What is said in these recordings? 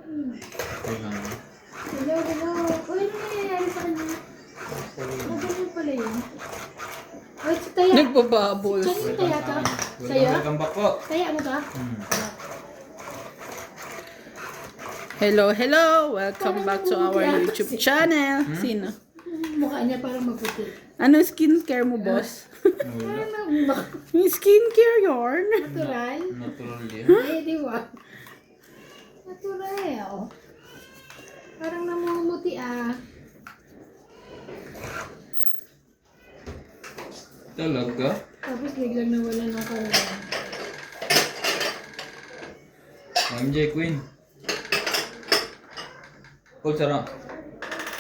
Teka nga. Hello. Uy, ano nangyayari sa kanya? Ganun pala yun. Uy, si Taya. Nagbababoy. Saan yung Taya to? Sa'yo? Welcome back po. Taya mo to? Hello. Welcome back to our YouTube channel. Sino? Mukha niya parang maputi. Ano skincare mo, boss? Wala. Yung skincare yarn. Natural? Natural yan. Ay, di ba? Natural. Parang namumuti ah. Talaga? Tapos biglang nawala ng katawan. MJ Queen. Paul, sarap.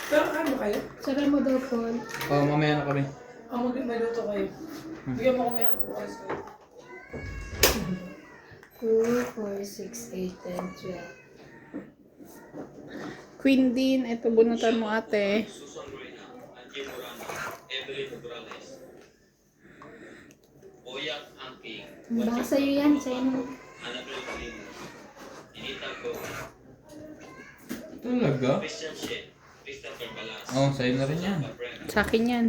Pero ano kayo? Sara mo daw, Paul. Oh, mamaya na kami. Magluto kayo. Bigyan mo kami ako bukas ko. 2, 4, 6, 8, 10, 12. Queen Dean, ito bunutan mo ate. Baka sa'yo yan, sa'yo mo. Talaga? Oh, sa'yo na rin yan. Sa akin yan.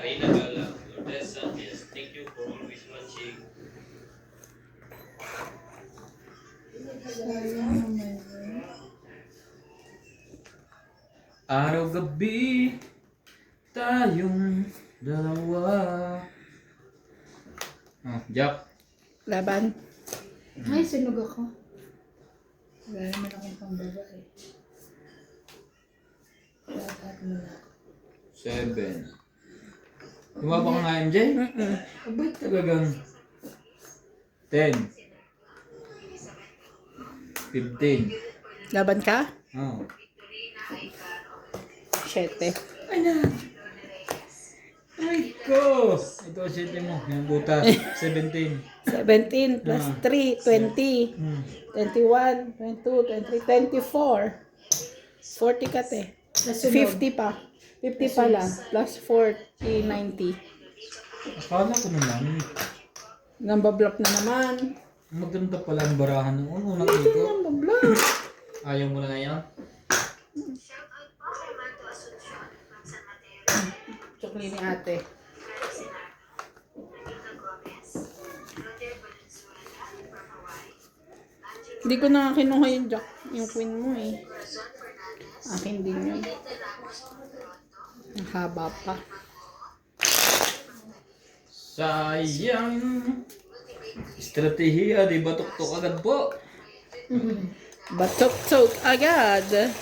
Arena Gala, Lourdes Sanchez, thank you for always watching. Araw-gabi tayong dalawa. Oh, Jack. Laban. Ay, sunog ako. Wala naman akong pang babae. Dapat mo na. 7. Tumaba ka nga, MJ? Abay, Talagang 10. 15. Laban ka? Oh. 7. Ay ko! Ito ang siyete mo. Yung butas. 17. 17 plus 3, 20. 21, 22, 23, 24. 40 ka te. 50 pa. 50 pa lang. Plus 40, 90. Akala ko naman. Nambablock na naman. Maganda pala ang barahan ng unang iko. Nambablock. Ayaw mo na ngayon? Chokli ni ate. Hindi ko na kinuha yung jack, yung queen mo eh. Akin din yun. Ang haba pa. Sayang. Estratehiya, di ba tuktok agad po? Batok-tok agad.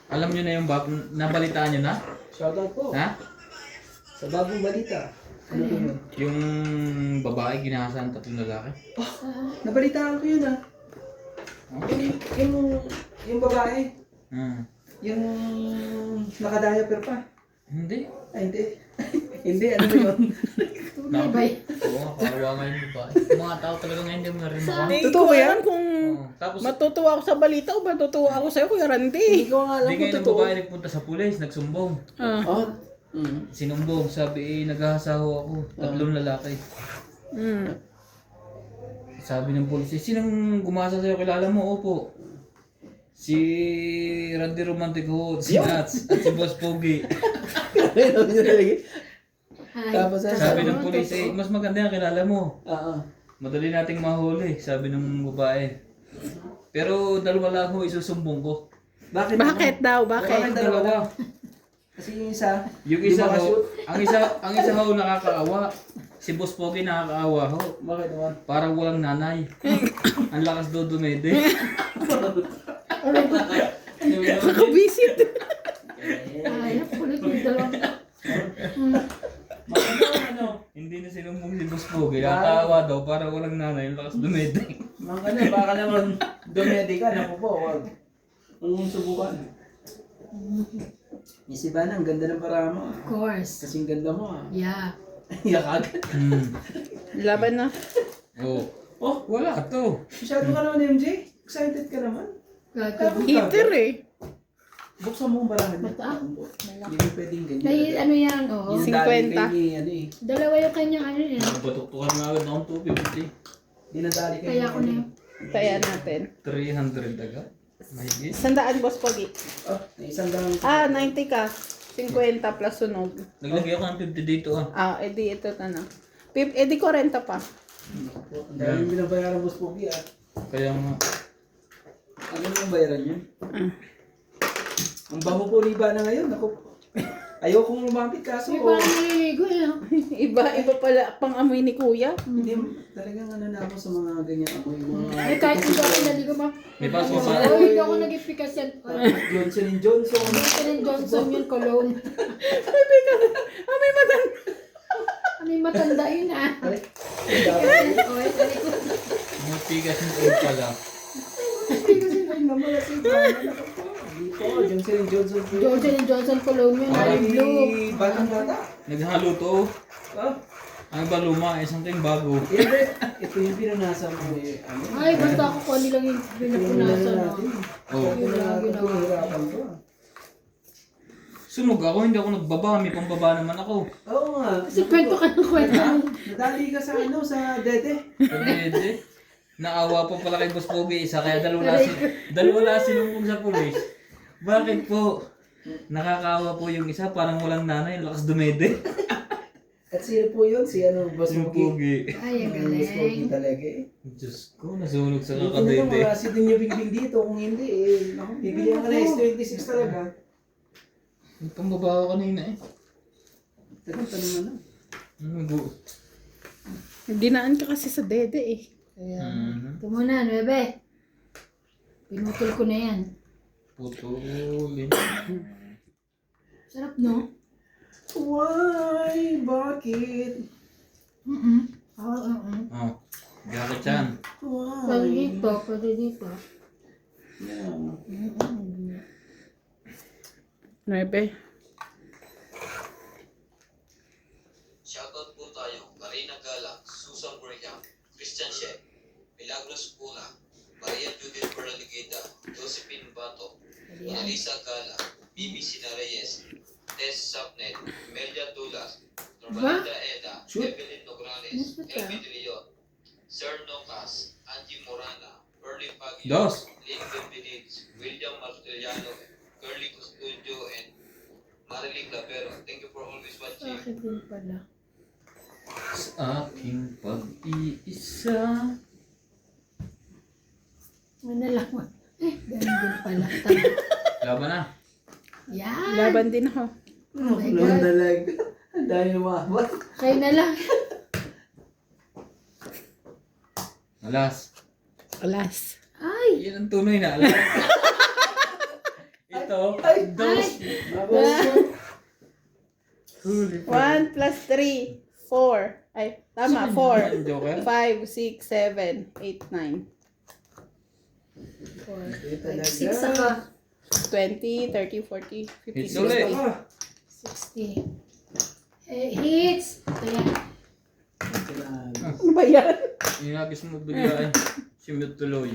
Alam nyo na yung nabalitaan nyo na? Shoutout po. Ha? Sa bagong balita. Ano po yun? Yung babae ginahasan 3 lalaki? Nabalitaan ko yun ah. Yung babae. Yung nakadiaper pa. Hindi. Ay, hindi. Hindi, ano ba yun? tumibay. Oo, kawawa nga yung babae. Yung mga tao talaga ngayon hindi mo na rin maka. Totoo ba yan? Kung Tapos, matutuwa ako sa balita o matutuwa ako sa'yo, Kuya Hindi Randy? ko nga alam hindi kung ngayon ang totoo. babae nagpunta sa pulis, nagsumbong. Ah. Oh. Sinumbong, sabi naghahasaho ako, 3 lalaki. Mm. Sabi ng pulis, sinong gumasa sa'yo, kilala mo? Opo. Si Randy Romantico, si Nats, at si Boss Pogi. Tapos Sabi ng pulis, mas maganda yan, kilala mo. Oo. Madali nating mahuli, sabi ng babae. Pero 2 lang ho isusumbong ko. Bakit? Bakit daw? Bakit Bakit? dalawa? Kasi yung isa, Yung di isa ba ho, ka-shoot? ang isa ho nakakaawa. Si Boss Pogi nakakaawa ho. Bakit naman? Parang walang nanay. Ang lakas daw dumede. Kakabisit. Ay, nakulit yung dalawa. Pogi, nakakawa daw para walang nanay, yung lakas dumede. Mga na, baka naman dumedi ka, naku po, wag. Kung subukan. Miss Ivana, ang ganda ng para mo. Of course. Kasing ganda mo ah. Yeah. Iyak agad. Laban na. Oh, Oh, wala to. masyado ka naman MJ. Excited ka naman. Gagawin. Heater eh. Buksan mo ang barahan niya. Mata. Hindi mo pwedeng ganyan. May ano yan, oo. Yung 50. dali kay ni, ano eh. Dalawa yung kanyang ano eh. Batuktukan nga agad akong 250. Dinadali kay Kaya ko na yun. Kaya natin. 300 agad. Mahigit. 100 boss Pogi. Oh, may isang gang. 90 ka. 50 plus sunog. Naglagay ako ng 50 dito Edi ito na. Edi 40 pa. Ang dami yung binabayaran boss Pogi ah. Kaya nga. Ano yung bayaran niya? Ang baho po ni Ivana ngayon. Ako, ayokong lumapit kaso. May parang naliligo eh. Iba pala pang amoy ni Kuya. Hindi, talagang ano na ako sa mga ganyan amoy. Mga Eh kahit hindi ako naligo ma. May pasok pa. Oo, hindi ako nag-efficacy yan. Johnson & Johnson. Johnson & Johnson yung cologne. Amoy matan. May matanda yun ah. Ay, ang dami. Oo, ito ko. Mga pigas ng oil pala. Hindi kasi naman na si Ivana. Hindi po, Johnson & Johnson po. Johnson & Johnson cologne yun. Ay, Ay, blue. batang bata. Naghalo to. Ah, Ano ba luma? Isang ting bago. ito yung pinanasa mo eh. Ano? Ay, basta ako kung ano lang yung pinupunasan. natin. Oh. Ito na natin ito, hirapan ko. Sunog ako, hindi ako nagbaba. May pambaba naman ako. Oo nga. Kasi kwento ka ng kwento. Nadali ka sa ano, sa dede. Pwede. Naawa po pala kay Boss Pogi isa, kaya dalawa na sinumpong sa pulis. Bakit po? Nakakaawa po yung isa, parang walang nanay, lakas dumede. At sino po yun? Si ano, Boss Yung Pogi. Pogi. Ay, ang Boss Pogi galing. talaga eh. Diyos ko, nasunog sa Buti na lang, kakadede. wala si din yung bingbing dito. Kung hindi eh, naku, bibigyan ka na S26 talaga. May pambaba ako kanina eh. Tagang tanong na. Dinaan ka kasi sa dede eh. Kaya, Mhm. ito muna, 9. Pinutol ko na yan. Putulin. Sarap, no? Why? Bakit? Oo. Oh, jacket yan. Pwede Why? dito, pwede dito. Yeah. 9. Shoutout po tayo, Marina Gala, Susan Graham, Christian Shep, Milagros Puna, Maria Judith Paraligida, Josephine Bato, Elisa Gala, Bibi Sina Reyes, Tess Sapnet, Melia Tulas, Normalita Eda, Shoot. Evelyn Nograles, Yes, what Elvin De Leon, Sir Nocas, Angie Morana, Perly Pagio, Dos. Lynn Benedict, William Martellano, Curly Custodio, and Mariling Labero. Thank you for always watching. Bakit din pala? Sa aking pag-iisa. May nalaman. Ganun din pala. Tama. Laban na. Yan. Laban din ako. Oh my Naku, God. talaga. Ang dami lumabas. Kayo na lang. Alas. Alas. Ay! Yan ang tunay na alas. Ito. Dos. Huli. 1 plus 3, 4. Ay, tama, 4. Joker. 5, 6, 7, 8, 9. 6 ako. 20, 30, 40, 50, Hits ulit. 60. 60. Hits! Kaya, Ano ba yan? Inagis mo bigla eh. Simut tuloy.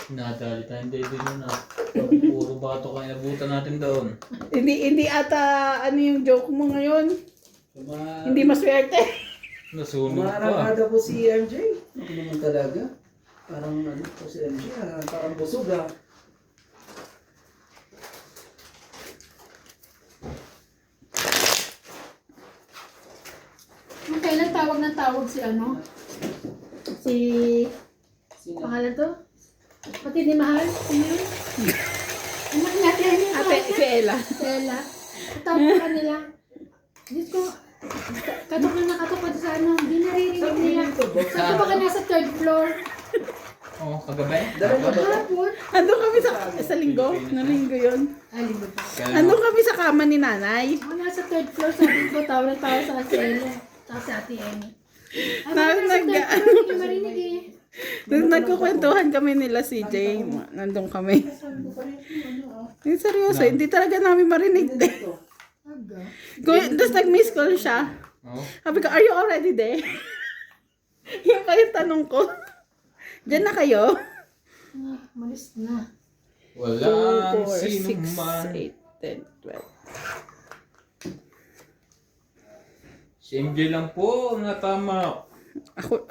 Nadali tayo hindi din yun ah. Puro bato ka inabutan natin doon. Hindi ata, ano yung joke mo ngayon? Hindi maswerte. Nasunog pa. Umarangada po si MJ. Ako naman talaga. Parang ano po si MJ. Parang busog ah. kailan tawag ng tawag si ano? Si... Sino? Pangalan to? Pati di mahal? Sino yun? Anak natin yun. Ate, si Ella. Stella. Tawag ko kanila. Diyos ko, katok na nakatok pa sa ano. Hindi naririnig nila. Saan ka ba ka nasa third floor? Oo, kagabi. Hapon? Ando kami sa linggo. Na linggo yun. Ay, libo pa. Ando kami sa kama ni nanay. Ako nasa third floor, sabi ko, tawag na tawag sa kasi Ella. Tsaka si Ate Emmy. Hindi ko marinig eh. Nagkukwentuhan kami nila si Jay. Nandun kami. Yung seryoso, hindi talaga namin marinig din. Aga. Tapos nag-miss call siya. Oh. Sabi ko, are you already there? Yung pa yung tanong ko. Diyan na kayo? Malis na. 2, Walang 4, sino 6, man. 8, 10, 12. Si MJ lang po ang natama. Ako,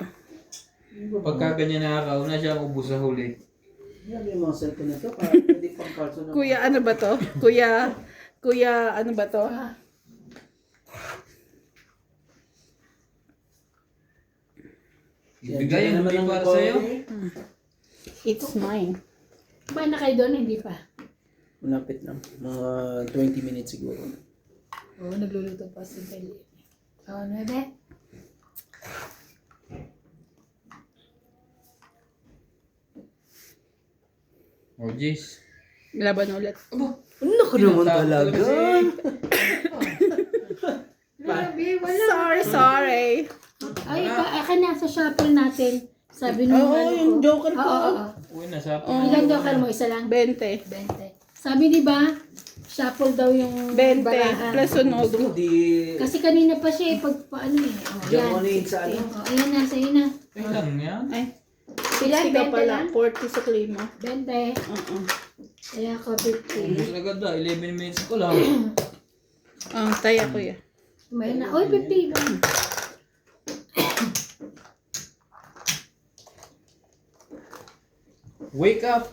Pagka ganyan nakakauna siya ang ubos sa huli. Yan yung mga cellphone na to. Pwede pang kalso na. kuya, ano ba to? Kuya, ano ba to? Ibigay ang naman hindi ang para call, sa'yo. eh. It's mine. Ba na kayo doon? Hindi pa. Malapit lang. Mga 20 minutes siguro. Oo, nagluluto pa si Peli. Oo, nade. Oh, jeez. Laban ulit. Ano ka naman talaga? Grabe, wala. Sorry. Ay, aka na sa shuffle natin. Sabi nung Oo, ano yung ko. joker ko. Oo. Uy, nasa Ilang joker mo? Isa lang? 20. 20. Sabi di ba, shuffle daw yung 20 barahan. plus sunog. Hindi. Kasi kanina pa siya eh, pag paano eh. Oh, Diyan yan. mo na yun sa ano? Oh, ayan na, sa'yo na. Ay lang yan. Ay, Pila, 60 ka 20 pala. lang? 40 sa klima. 20. Oo. Kaya ako 50. Ubos agad na. 11 minutes ko lang. Taya kuya. May na. Oy, 50 ba? Wake up!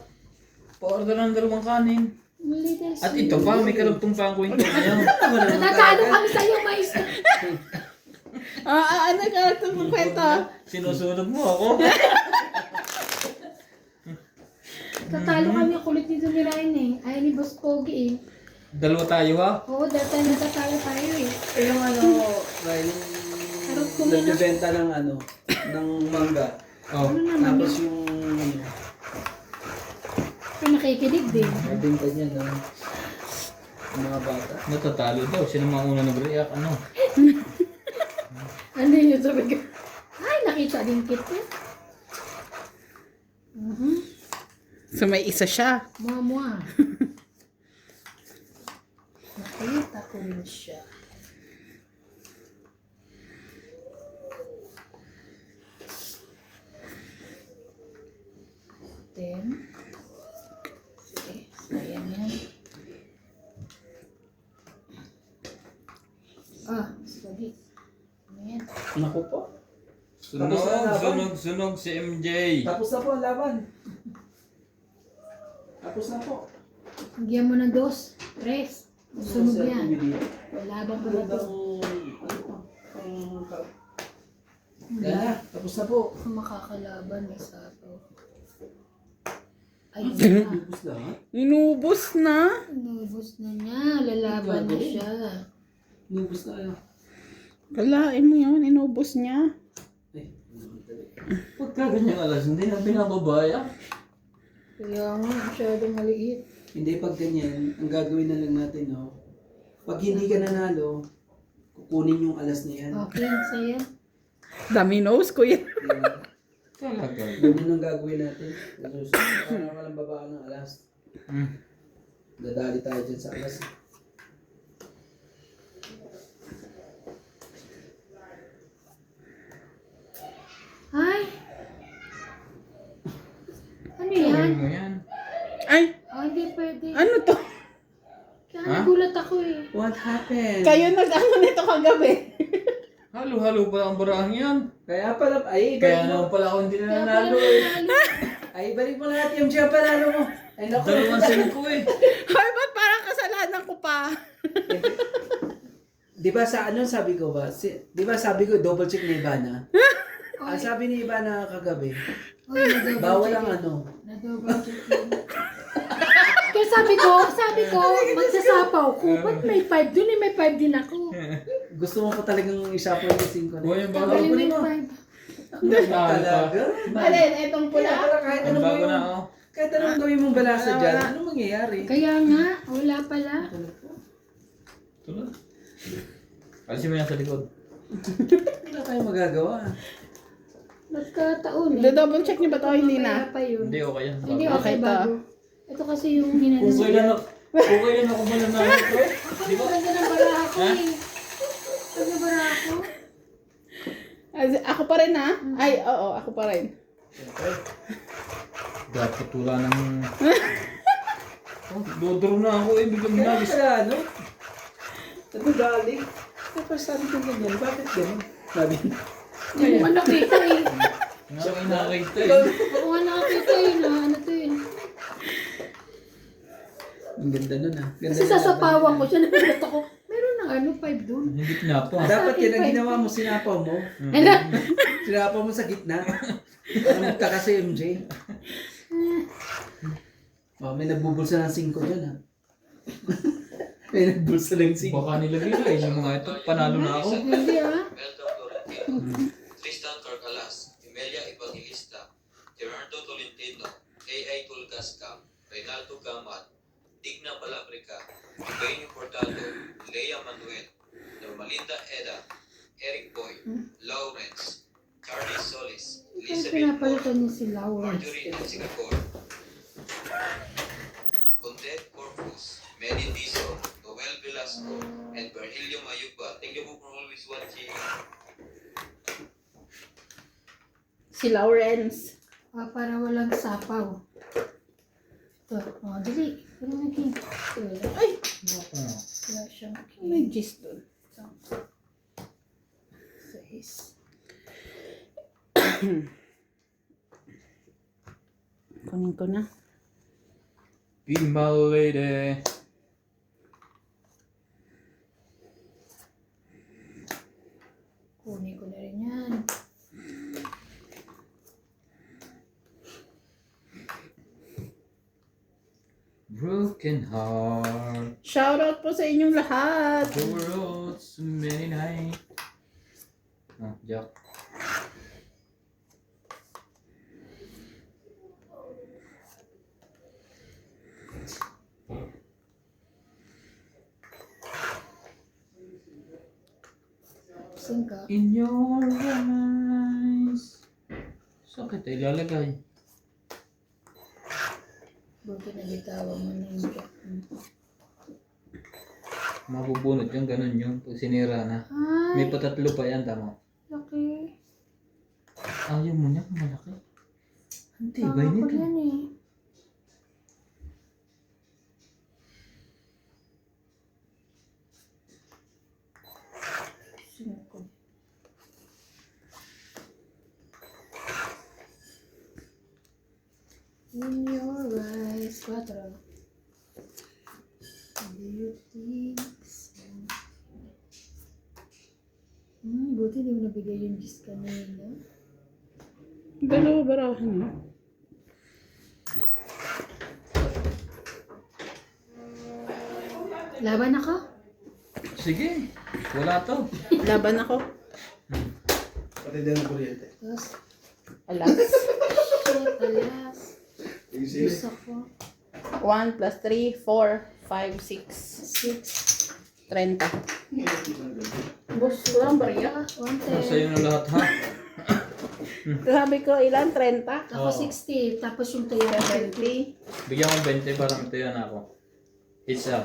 Pa-order ng dalawang kanin. Little At ito pa, may karugtong pa ang kwento ngayon. Natatalo kami sa'yo, mais. Ano ka itong kwento? Sinusunod mo ako. Tatalo kami ang kulit nito ni Ryan eh. Ayaw ni Boss Pogi eh. Dalawa tayo ha? Oo, dati natatalo tayo eh. Yung ano, Ryan, Harap ko muna. nagbibenta ng ano, ng mangga. Oh. Ano naman Tapos yun? yung Kaya nakikinig din. nabenta niya na yung mga bata. Natatalo daw. Sino mga una nag-react? Ano? Ano yun sabi ko? Ay, nakita din kita. So may isa siya. Mua. Nakita ko rin siya. Then, sige, ayan yan. Sorry. Ano yan? Naku po. Sunog si MJ. Tapos na po ang laban. Tapos na po. Bigyan mo ng 2, 3. Sunog yan. Wala bang pala to? Yan na. Tapos na po. Kung makakalaban, may sapaw. Ay, na. Tapos lahat. Inubos na. Inubos na niya. Lalaban na siya. Nubos na kayo. Kalain mo yun. Inubos niya. Eh, Pagka ganyang alas, hindi na binababaya. Kaya nga, masyadong maliit. hindi pag ganyan, ang gagawin na lang natin, no? Pag hindi ka nanalo, kukunin yung alas na yan. Okay, sa'yo. Dami nose kuya. Diba? Talaga. Ganun ang gagawin natin. So, para walang babaan ng alas. Dadali tayo dyan sa alas. Ay! Ano Gawin yan? mo yan. Ay, Hindi pwede. ano to? Kaya nagulat ako eh. What happened? Kayo nag-ano nito kagabi. Halo-halo pa ang barang yan. Kaya pala, ay, Kaya balik mo. naman pala ako hindi Kaya na pala nanalo eh. nanalo. Ay, balik mo lahat yung siya panalo mo. Ay, naku. 2-5 eh. Ay, ba't parang kasalanan ko pa? Di ba sa ano sabi ko ba? Di ba sabi ko double check ni Ivana? Ang sabi ni Ivana kagabi, Uy, na-double bawal check ang yun. ano. Na-double check yun. Kaya sabi ko, magsasapaw ko. Ba't may 5 dun eh? May 5 din ako. Gusto mo pa talagang isa po yung 5 Uy, na. yung bago. Galing kunin may mo. 5. Talaga? Alin, etong pula. Para kahit Ang anong bago gawin na mo. ako. Kahit anong gawin mong balasa dyan, anong mangyayari? Kaya nga, wala pala. Tulad. Alisin mo yan sa likod. tayo magagawa. Nagkataon eh. Do-double check niyo ba ito? Hindi na. Kaya pa yun. Hindi, okay yan. Hindi, Okay okay, to. bago. Ito kasi yung hinanap. Okay lang ako mananalo ko. Di ba? Ganda ng baraha ko eh. Ganda ng baraha ko. Ako pa rin ha? Ay, oo, ako pa rin. Dapat wala ng... Oh, dodro na ako eh. Biglang nagis. Kaya ano? Ito galing. Tapos sabi ko ganyan, bakit ganun? Sabi niya. Hindi mo nga nakita eh. Nga ako nakakita eh. Oo nga nakakita eh na ano to eh. Ang ganda nun ah. Ganda Kasi nun, sasapawan ko siya. Nakikita ko. Meron ng ano, 5 doon. Hindi na pa. Dapat yan ang ginawa mo, sinapaw mo. Ano? Sinapaw mo sa gitna. Para magtaka si MJ. Oh, may nagbubulsa ng 5 dyan ha. May nagbulsa ng 5. Baka nilagay na eh. Yung mga ito, panalo na ako. Hindi ah. Melda Florentino, Tristan Carcalas, Emilia Evangelista, Gerardo Tolentino, A.I. Tulgascam, Reynaldo Gamat, Digna Palabrica, Benio Portado, Lea Manuel, Normalinda Eda, Eric Boy, Lawrence, Charlie Solis, Kaya Elizabeth pinapalitan Moore, niya si Laura. Marjorie ng Singapore, Condet Corpus, Medi Dizon, Noel Velasco, and Virgilio Mayuba. Thank you po for always watching. Si Lawrence. Ah, para walang sapaw. Ito. Oh, dali. Wala naging. Ay, Wala siyang may gist doon. 6. Kunin ko na. Be my lady. kunin ko na rin yan. Broken heart. Shoutout po sa inyong lahat. The roads many night. Ah, Jack. Singka. In your eyes. Saan kita ilalagay? Buti na bitawan mo na yung jack. Mabubunot yung ganun yung pag sinira na. Ay, May patatlo pa yan, tama. laki. Ayaw mo niya, malaki. Ang tibay Tama ko nito. yan eh. Singko. In your eyes, 4. Do you think so? Buti di mo nabigay yung gist kanina. Dalawa barahan mo. Laban ako? Sige, wala to. Laban ako. Pati din ang kuryente. Tapos, Alas. shit, alas. Gist ako. 1 plus 3, 4, 5, 6. 6. 30. Boss, walang barya. 110. Sa'yo na lahat ha. Sabi ko, ilan? 30? Ako Oo. 60. Tapos yung tayo 70. Bigyan ko 20 para matayan ako. Isa.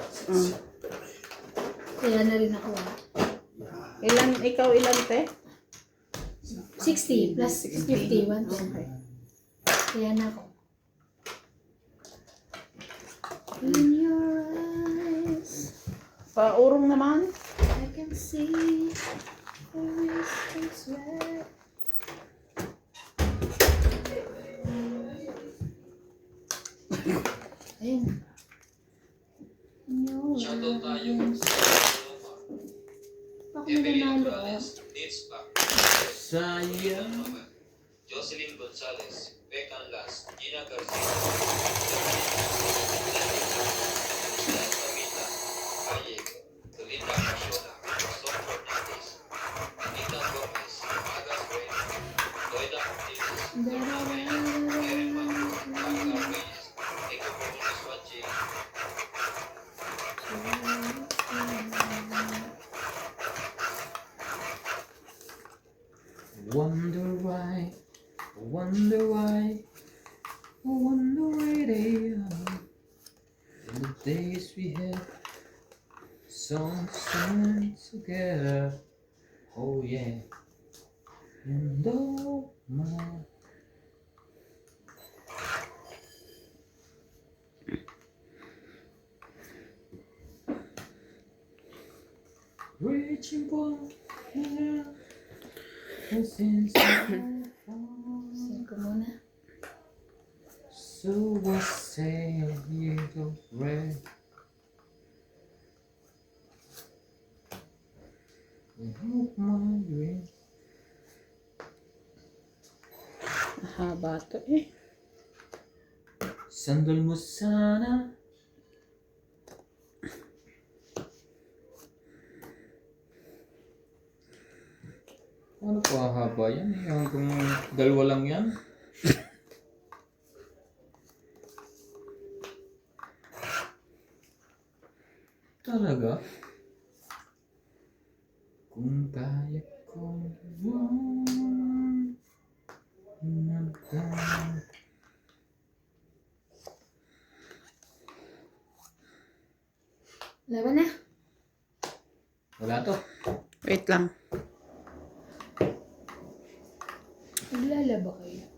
Kaya na rin ako. Ilan, ikaw ilan, te? 60 plus 50. 110. Okay. Kaya na ako. In your eyes, Paurong naman. I can see there is this red. Ayun. In your Shoutout tayo eyes. sa Roma, Baka may Evelyn nanalo Morales, Nils Bach, Sayang. Jocelyn Gonzalez, Becan Las, Gina Garcia, Las Camita, Ayek, Belinda Casona, Son Fernandez, Anita Gomez, Agas Reyes, Doida Ortiz, Erin Mango, Magda Reyes. Thank you for always watching. Wonder why, wonder why, wonder why they are. In the days we had sunshine together. Oh yeah. And oh my. Reaching for the since Send ko muna. so was say a little red. I hope my dream. Mahaba to eh. Sandal mo sana. Ano pa haba yan? Yung kung dalawa lang yan? Talaga? Kung kaya ko Laban na. wala to. Wait lang. Naglalaba kayo.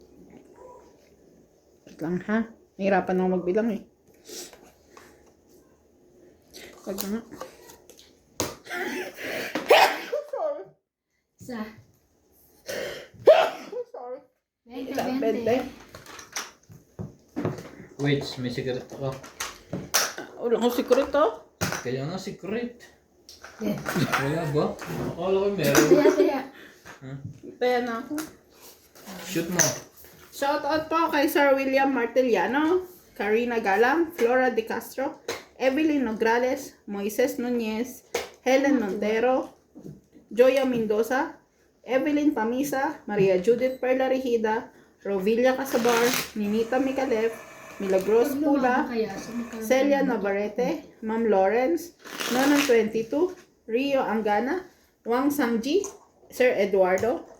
Wait lang ha. Nahirapan ako magbilang eh. Wag na nga. Isa. Sorry. 20, Ilang 20. 20? Wait, may sigaret ako. Wala akong secret oh. Kaya nga secret. Yeah. Wala ba? Akala ko meron. Taya. Kaya na ako. Shoot mo. Shoutout po kay Sir William Martiliano, Karina Galang, Flora De Castro, Evelyn Nograles, Moises Nunez, Helen Montero, Joya Mendoza, Evelyn Pamisa, Maria Judith Perla Regida, Rovilla Casabar, Ninita Micalef, Milagros Pula, Celia Navarrete, Ma'am Lawrence, Nonon 22, Rio Angana, Wang Sangji, Sir Eduardo,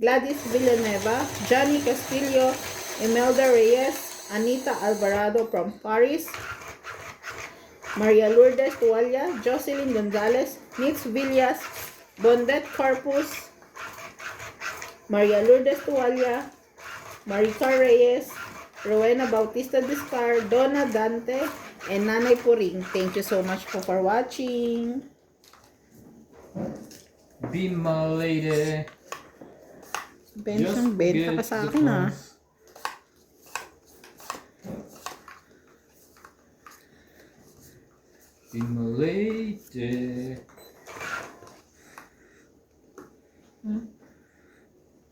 Gladys Villanueva, Johnny Castillo, Imelda Reyes, Anita Alvarado from Paris, Maria Lourdes Tualia, Jocelyn Gonzalez, Nix Villas, Bondet Corpus, Maria Lourdes Tualia, Marica Reyes, Rowena Bautista Discar, Donna Dante, and Nanay Puring. Thank you so much for watching. Be my lady. Bentang benta ka sa akin ah. Be my lady.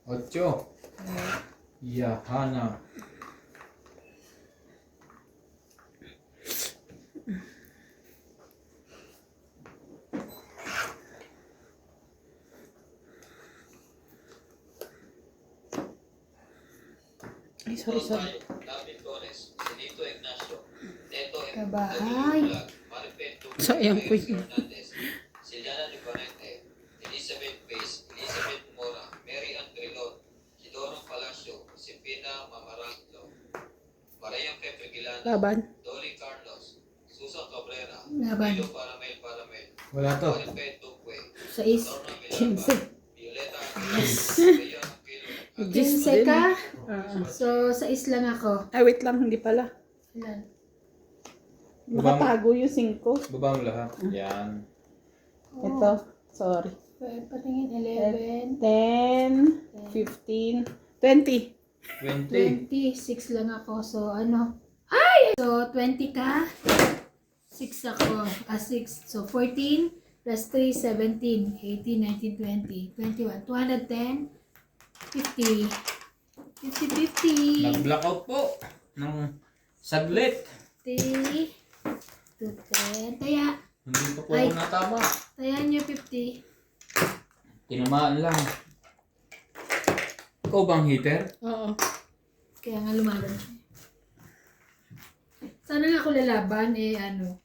Ocho. Yahana. Ay, sorry. David Torres, Silito Ignacio, Neto Kabahay. Maripet Sayang po yun. Hernandez, Siliana Libanete, Elizabeth Pace, Elizabeth Mora, Mary Ann Trilon, Sidoro Palacio, Sipina Mamaranglo, Maria Petrigilana, Laban. Dolly Carlos, Susan Cabrera, Laban. Milo Paramel, Wala to. Maripet Duque, 6. Torna 15. Milapa, Violeta Aguilar, Mayor Aquilo, 15 ka? Ah. So, sa lang ako. Ay, wait lang. Hindi pala. Ilan? Nakatago yung 5. Baba mo lahat. Yan. Ito. Sorry. Patingin, 11. 10, 15, 20. 20. 26 lang ako. So, ano? Ay! So, 20 ka? 6 ako. 6. So, 14 plus 3, 17, 18, 19, 20, 21, 210, 50. 50-50. Nag-blackout po. Ng saglit. 50. 210. Taya. Hindi pa po Ay. ako natama. Taya nyo 50. Tinamaan lang. Ikaw bang hitter? Oo. Kaya nga lumaban siya. Sana nga ako lalaban, ano.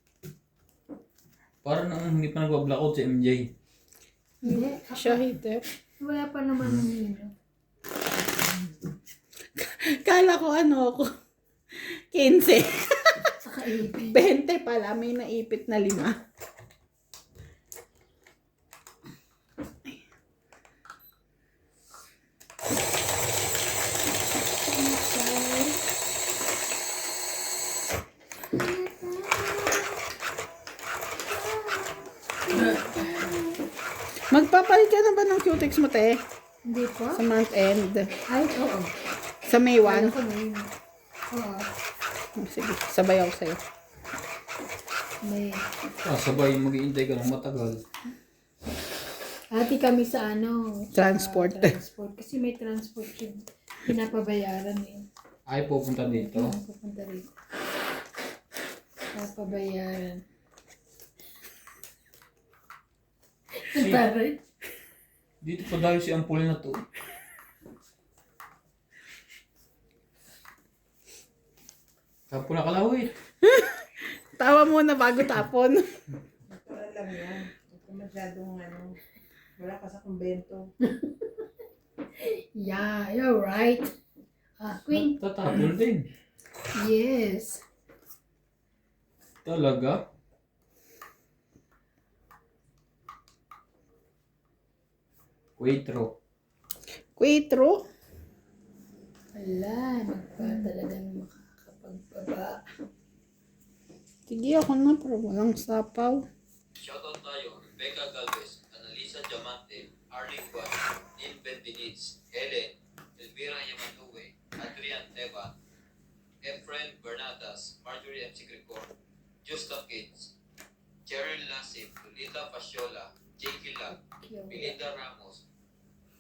Parang nang hindi pa nagwa-blackout si MJ. Hindi. Siya hitter. Wala pa naman yun. Kala ko ano ako. 15. Saka 80. 20 pala. May naipit na 5. Magpapalit ka na ba ng cutex mo, te? Hindi po? Sa month end. Ay, oo. Sa May 1. Ako na yun. Oo. Sige, sabay ako sa'yo. May... Sabay mag-iintay ka ng matagal. Ati kami sa ano? Transport. Transport. Kasi may transport yun. Pinapabayaran eh. Ay, pupunta dito. Pupunta rito. Pinapabayaran. Nagparay. Dito pa dahil si Ampul na to. Tapo na kalawit. Tawa muna bago tapon. Natural lang yan. Huwag ka masyadong ano. Wala ka sa kumbento. Yeah, you're right. Queen. Tatapon din. Yes. Talaga? Quatro. Quatro. Wala, magpa talagang makakapagbaba. Sige ako na, pero walang sapaw. Shoutout tayo, Rebecca Galvez, Annalisa Diamante, Arlene Guan, Neil Benbenitz, Helen, Elvira Yamanue, Adrian Teva, Efren Bernadas, Marjorie M. Sigricor, Justa Kids, Cheryl Lasip, Lolita Pasiola, J.K. Lag, Belinda Ramos,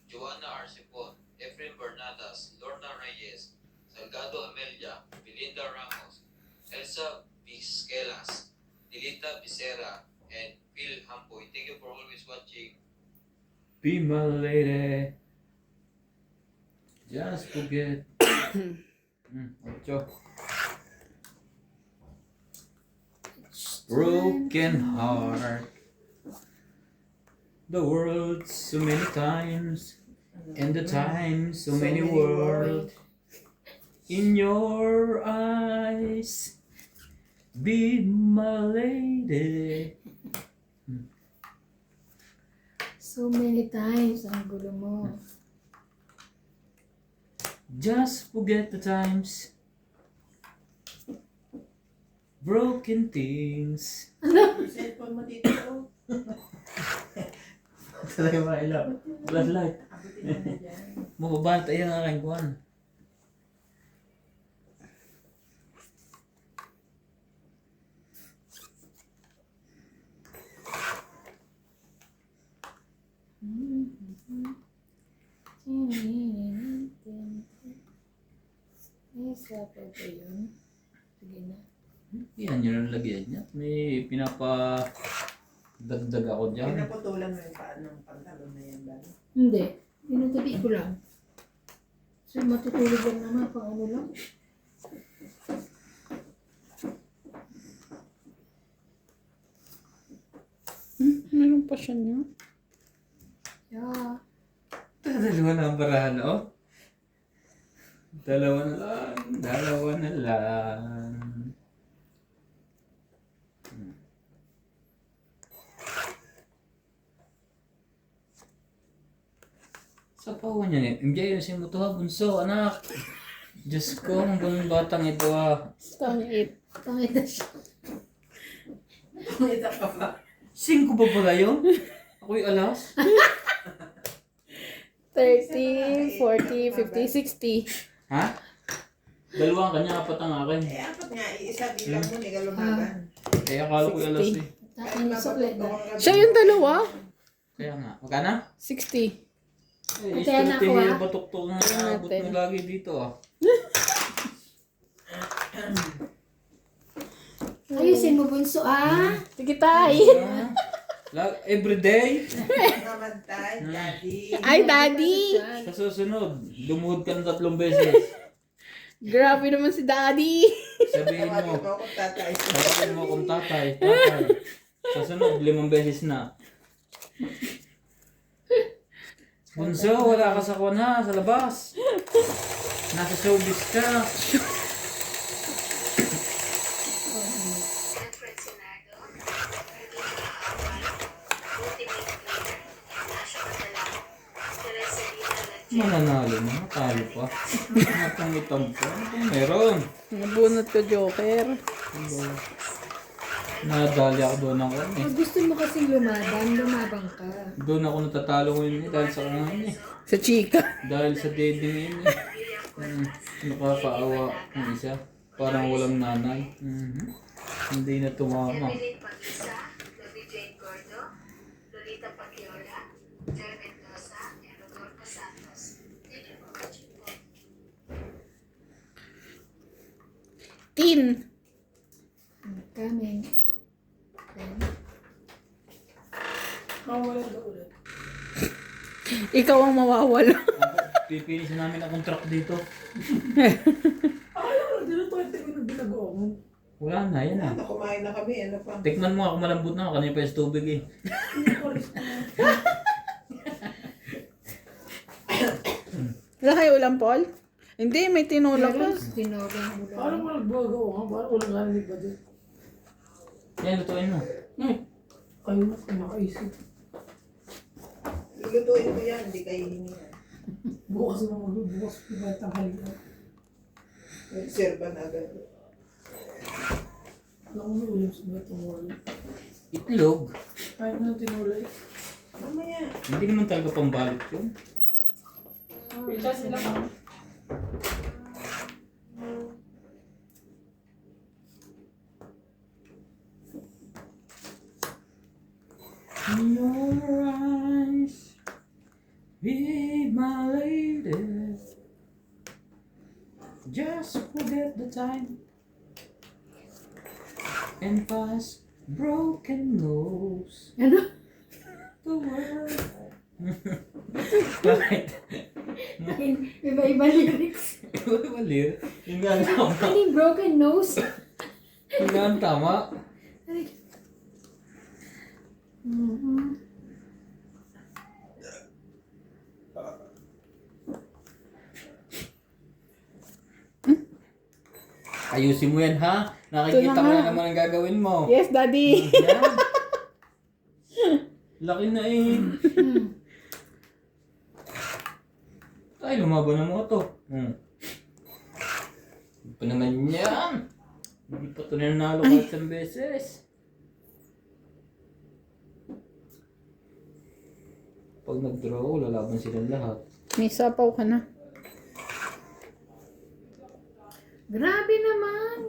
Joanna Arcipon, Efren Bernadas, Lorna Reyes, Salgado Amelia, Belinda Ramos, Elsa Vizquelas, Dilita Becerra, and Phil Hampoy. Thank you for always watching. Be my lady. Just forget. Ocho. Broken heart. The world so many times. And the time so many worlds. In your eyes. Be my lady. So many times, ang gulo mo. Just forget the times. Broken things. Cellphone mo dito. Talaga mga ilaw. Flashlight. Abutin mo na dyan. Mababantay ang aking kuwan. Isa pa ba yun? Sige na. Yan yun ang lagyan niya. May dagdag ako dyan. Pinaputulan mo yung paan ng pantalon na yan ba? Hindi. Tinatabi ko lang. So matutulog lang naman pang ano lang. Meron pa siya niya. Yeah. Dalawa na ang barahan, oh. Dalawa na lang. Dalawa na lang. Sa pawan niya eh. Hindi yun si Mutuha Bunso, anak. Diyos ko, ang ganun batang ito ah. Tangit. Tangit na siya. Ito ka pa. 5 ba pala yun? Ako'y alas. 30, 40, 50, 60. Ha? Dalawa ang kanya, apat ang akin. Eh, apat nga. Isa bilang mo, hindi ka lumagan. Kaya akala ko alas eh. Ang suklet na. Siya yung dalawa? Kaya nga. Magkana? 60. Eh, Kaya na ako, istante ah. batok-tok ang abot mo lagi dito ah. Ayusin mo bunso ah. Sige tay. Everyday. Naman tayo, daddy. Ay, daddy. Sa susunod, lumuhod ka ng 3 beses. Grabe naman si daddy. Sabihin Tawagin mo, mo ako tatay. tawagin mo kung tatay, tatay. Sa sunod, 5 beses na. Bunso, wala ka sa kwan ha, sa labas. Nasa showbiz ka. Mananalo na, matalo pa. Matangitang pa. Ano pang meron? Nabunot ko joker. Nadali ako doon ng kwan eh. Pag gusto mo kasi lumabang ka. Doon ako natatalo ngayon eh, dahil sa kanya eh. Sa chika. Dahil sa dating yun eh. Nakakaawa ng isa. Parang walang nanay. Hindi na tumama. Pag-isa, Loli Jane Gordo, Lolita Pagiola, Jerry Mendoza, and Rodolfo Santos. Thank you for watching po. Tin. Coming. Ikaw ang mawawala. Pipinisin namin ang contract dito. Wala na, yan na. Ano, kumain na kami. Ano pa? Tikman mo ako, malambot na ako. Kanina pa yung tubig eh. Wala kayo ulam, Paul? Hindi, may tinola pa. Tinorang ulo. Parang magbagawa nga, parang walang narinig ba dyan? Yan, lutuin mo. Kayo na, kumakaisip. Lulutuin ko yan. Hindi kayo hininga. Bukas na bukas pa yung tanghalian. Serba na agad. Alam ko may ulam sa mga tumulo. Itlog. Kahit na tinulay. Mamaya. Hindi naman talaga pambalot yun. Pizza sila ka. In your eyes, be my lady. Just forget the time and pass broken nose. Ano? The world. Bakit? Iba-iba lyrics. Malir. Yung nga ang tama. Ano yung broken nose? Yung nga ang tama. Ayusin mo yan ha. Nakikita Ito ko na na nga. naman ang gagawin mo. Yes, Daddy. Yan. Laki na eh. Ay, lumaban na mga to. Hindi pa naman yan. Hindi pa ito nanalo kahit isang beses. Pag nag-draw, lalaban silang lahat. May sapaw ka na. Grabe naman.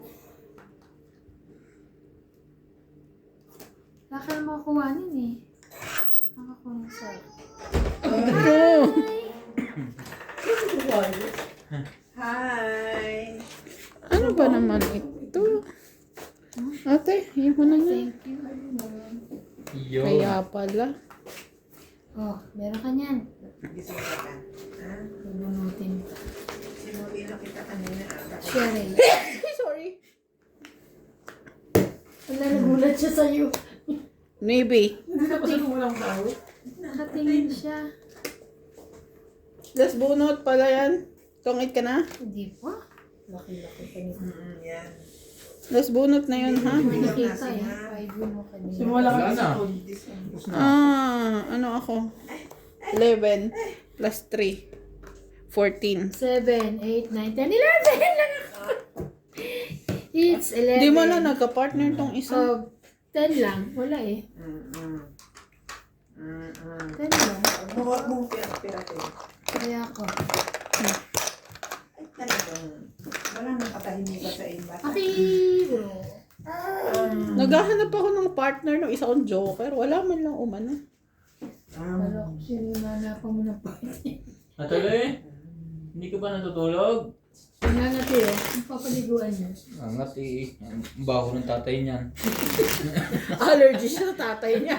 Lakal mo kuhanin eh. Nakakuha sa... Hi! Ano ba naman ito? Ate, yun mo na yan. Thank you. Yun. Kaya pala. Oh, meron ka niyan. Gising ka ka. Ha? Bubunutin ka. Sinuli na kita kanina. Share eh. Sorry. Wala, nagulat siya sa'yo. Maybe. Hindi na kasi kung walang tao. Nakatingin siya. Last bunot pala yan. Tungit ka na? Hindi pa. Laki-laki pa niya. Yan. Last bunot na yun, ha? Hindi nakita eh. 5 mo kanina. Simula Wala ka na. sa Ano ako? 11 plus 3. 14. 7, 8, 9, 10, 11 lang ako. It's 11. Di mo na nagka-partner tong isa. Oh, 10 lang. Wala eh. 10 lang. Huwag mong pira-pira-pira. Kaya ako. Ay, talagang. Wala nang katahimikan sa iba. Aki, bro. Naghahanap ako ng partner ng isa kong joker. Wala man lang umano. Wala ko sinimanapan mo ng party. Natuloy? Hindi ka ba natutulog? Nangangati eh. Ang papaliguan niya. Angat eh. Ang baho ng tatay niyan. Allergy siya sa tatay niya.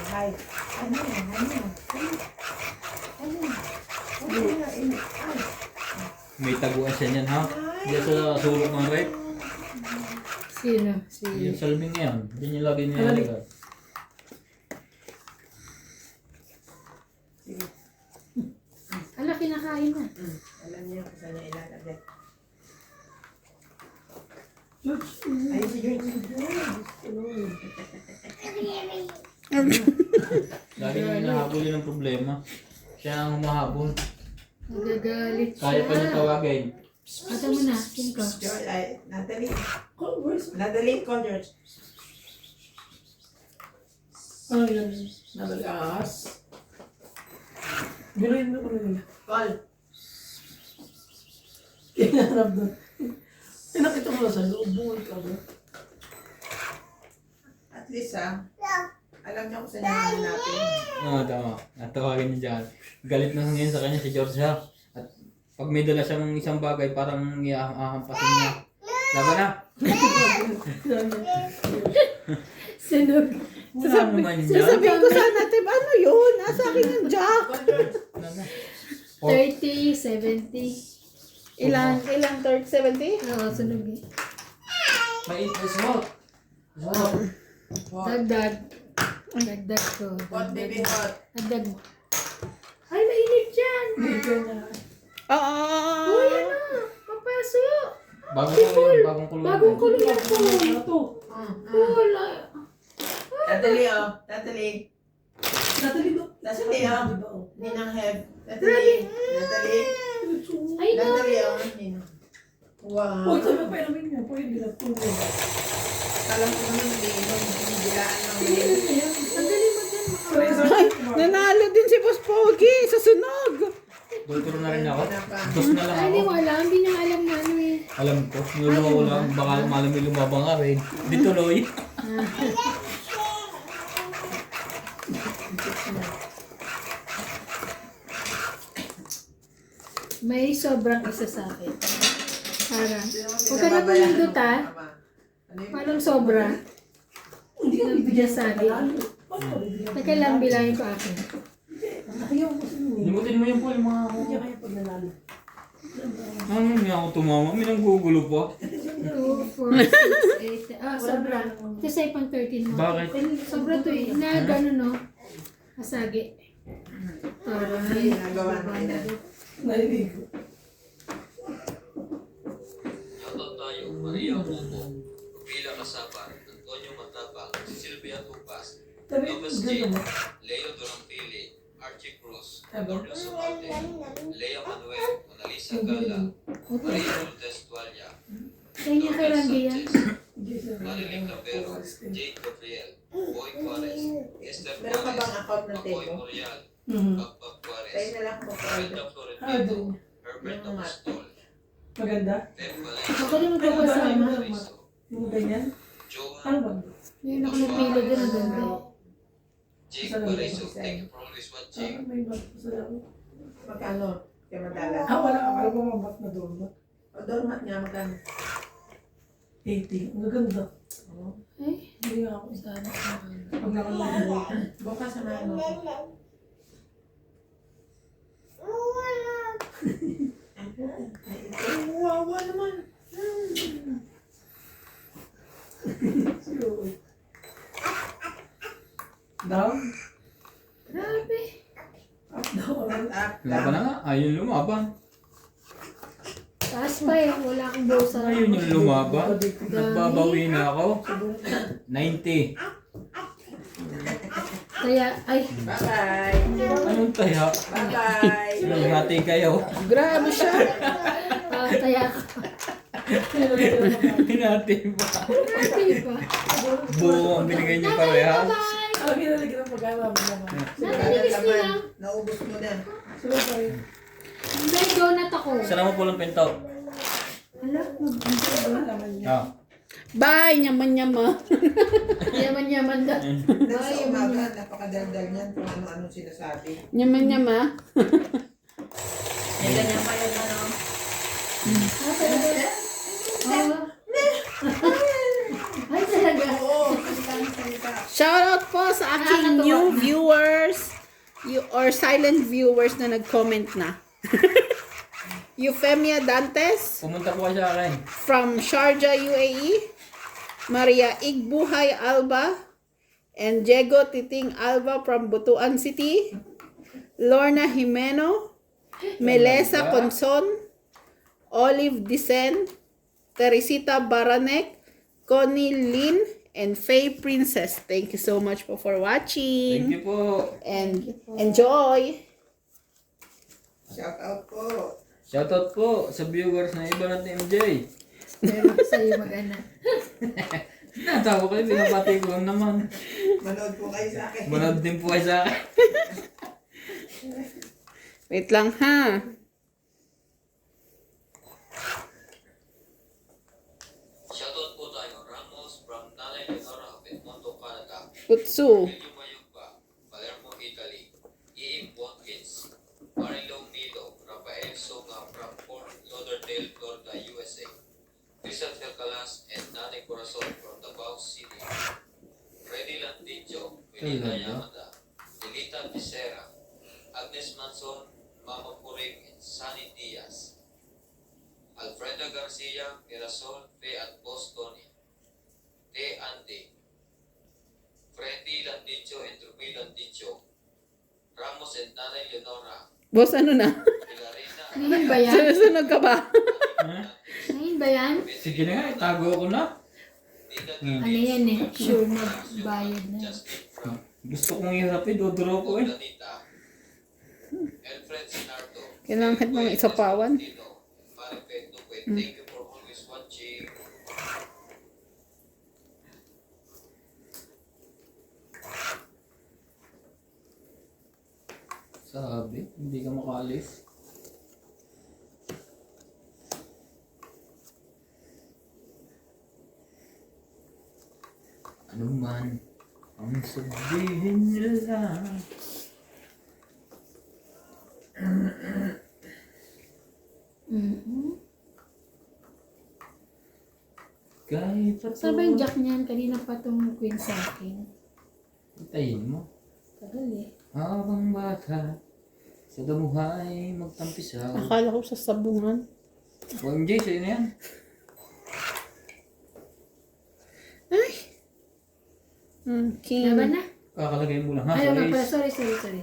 Hi. Ano? May taguan siya niyan ha. Diyan sa sulok ng rep. Sino? Yung salming na yan. Hindi niya lagi nilalagay. Ala, kinakain na. Alam niya kung saan niya ilalagay. George, Ay, si George. Lagi niya hinahabol yun ang problema. Siya ang humahabol. Nagagalit siya. Kaya pa niya tawagin. Ata mo na, sino ka? George, ay, Natalie. where's... Natalie, call George. Ano yan? Nalagas. Biruin mo ko nila. Call. Kinaharap doon. Pinakita ko na sa loob. Bungol ka ba? At least alam niya kung saan niya hanapin. Oo, tama. Natawagin niya dyan. Galit na ngayon sa kanya si George ha. At pag may dala siyang isang bagay, parang iahampasin niya. Laban na! Sunog. Wala naman niya. Sasabihin ko sana, Tib, ano yun? Nasa akin yung jack. Call George. 30, 70. Ilang 30, 70? Oo, sunog eh. May smoke. Smoke. Dagdag. Dagdag ko. Hot, baby, hot. Dagdag mo. Ay, mainit dyan! Oo. Uy, ano? Papasok! Bagong kulungan. Bagong kulong yan po. Ito. Wala. Natalie, oh. Natalie. Natalie ba? Natalie, oh. Di ba, oh? Ninang Heb. Natalie. Natalie. Ay, no. Natalie, oh. Ninang. Wow. Uy, sabi pa namin niya. Pwede na po. Alam ko naman, hindi bilaan lang. Sandali mo dyan. Ay, nanalo din si Boss Pogi sa sunog. Tulturo na rin ako. Dos na lang Ay, hindi ako. mo alam. Hindi niya alam na ano eh. Alam ko. Niloko ko lang. Baka malam may lumabang ka rin. Di tuloy. May sobrang isa sa akin. Parang, huwag ka na pumindot ha. Parang sobra. Hindi ka Bibigyan sa akin. Paano ka bibigyan? Teka lang, bilangin ko akin. Ayaw ko sa inyo. Limutin mo yung pool, mga ako. Hindi kaya pag nanalo. Ano nga ako tumama? May nanggugulo pa. 2, 4, 6, 8. Ah, sobra. Ito sa ipang 13 mo. Bakit? Sobra to eh. Na gano'n no? Masagi. Parang Ginagawa na yan. Narinig ko. Shoutout tayo, Maria Pupo, Rubila Casapan, Antonio Matapang, Silvia Tupas, Sabi, Thomas gano'n J, mo. Leo Durantili, Archie Cruz, Gordo Sumate, Lea Manuel, Analisa Gala, Maria Lourdes Tualia, kanya kay Randy yan. Hindi siya. Mariling Cabero, Jade Gabriel, Boy Juarez, Esther Meron ka bang Juarez, account ng Makoy Tebo? Morial, Pagpag Tayo Juarez, na lang kung Brenda Ah, Florentino, doon. Herbert Apostol, Maganda? Pep Ako rin Valente, magpapasama. Rizzo, Yung ganyan? Johan, Ano ba? Yun ako napili din ang ganda. Jake Bariso, thank you for always watching. Ah, may bat sa laro. magkano? Kaya madala. Ah, wala. Akala ko mabat na doon. O, doormat niya, magkano? 80. Ang gaganda. Eh, Hindi nga ako. sana ka. Pag nakalala. Bukas samahan mo ako. Wawa naman. Down? Grabe. Up, down. Up, Laban na nga. Ayun lumaban. Taas pa eh. Wala akong bosa. Ayun yung lumaban. Nagbabawi na ako. 90. Kaya, ay, Bye-bye. Anong taya? Bye-bye. Hati kayo. Grabe siya. kaya ako. Hinati ba? Grabe pa. Buo ang binigay niyo parehas. Bye-bye. Ah, ginalagyan ng pag-alam naman. Naninis nilang. Naubos mo na. Sunod pa rin. May donut ako. Sana mo pulang pinto. Hala, Laman niya. Ah. Bye, nyaman-nyama. yaman-yaman daw. Dahil sa umaga, napakadaldal niyan kung ano-ano sinasabi. Nyaman-nyama. May ganyan pa yun, ano? Ah, talaga? Oo. Ay, talaga. Oo, kasi kami salita. Shoutout po sa aking new viewers. or silent viewers na nag-comment na. Euphemia Dantes Pumunta po kayo sa akin. from Sharjah, UAE. Maria Igbuhay Alba and Diego Titing Alba from Butuan City. Lorna Jimeno, Melesa Conson, Olive Dicen, Teresita Baranek, Connie Lin, and Faye Princess. Thank you so much for Thank watching. you po. And enjoy. Shout out po. Shoutout po sa viewers na iba natin MJ. Pero sa'yo mag-ana. Natawa kayo, binabati ko lang naman. Manood po kayo sa akin. Manood din po kayo sa akin. Wait lang ha. Shoutout po tayo, Ramos from Nanay Leonora, Edmonton, Canada. Utsu. Emilio Mayugba, Palermo, Italy. Iim Watkins, Marilo Nido, Rafael Songa from Fort Lauderdale, Florida, USA. Rizal Calas and Nanay Corazon from Davao City. Freddy Landicho, Melita Yamada, Delita Becerra, Agnes Manson, Mama Puring, and Sunny Diaz. Alfreda Garcia, Mirasol, Fe at Bostonia. De Andy, Freddy Landicho and Ruby Landicho. Ramos and Nanay Leonora. Boss, ano na? Hilarina. Ngayon ba yan? Susunod ka ba? Ngayon ba yan? Sige na nga, itago ko na. Ano yan eh? Sure magbayad na. Justin from Gusto kong ihirapin, dodoro ko eh. Danita. Alfred Sinardo. Kailangan mong isapawan. Maripet Duque. Thank you for always watching. Sabi, hindi ka makaalis. Ano man ang sabihin nila. Kahit pa Saan ba yung jack niyan? Kanina pa itong queen sa akin. Itayin mo. Tagal eh. Habang bata, sa damuhay magtampisaw. Akala ko sa sabungan. O MJ, sa'yo na yan. Ay. King. Laban na? Kakalagay mo lang ha. Ayaw nga Sorry. pala. Sorry.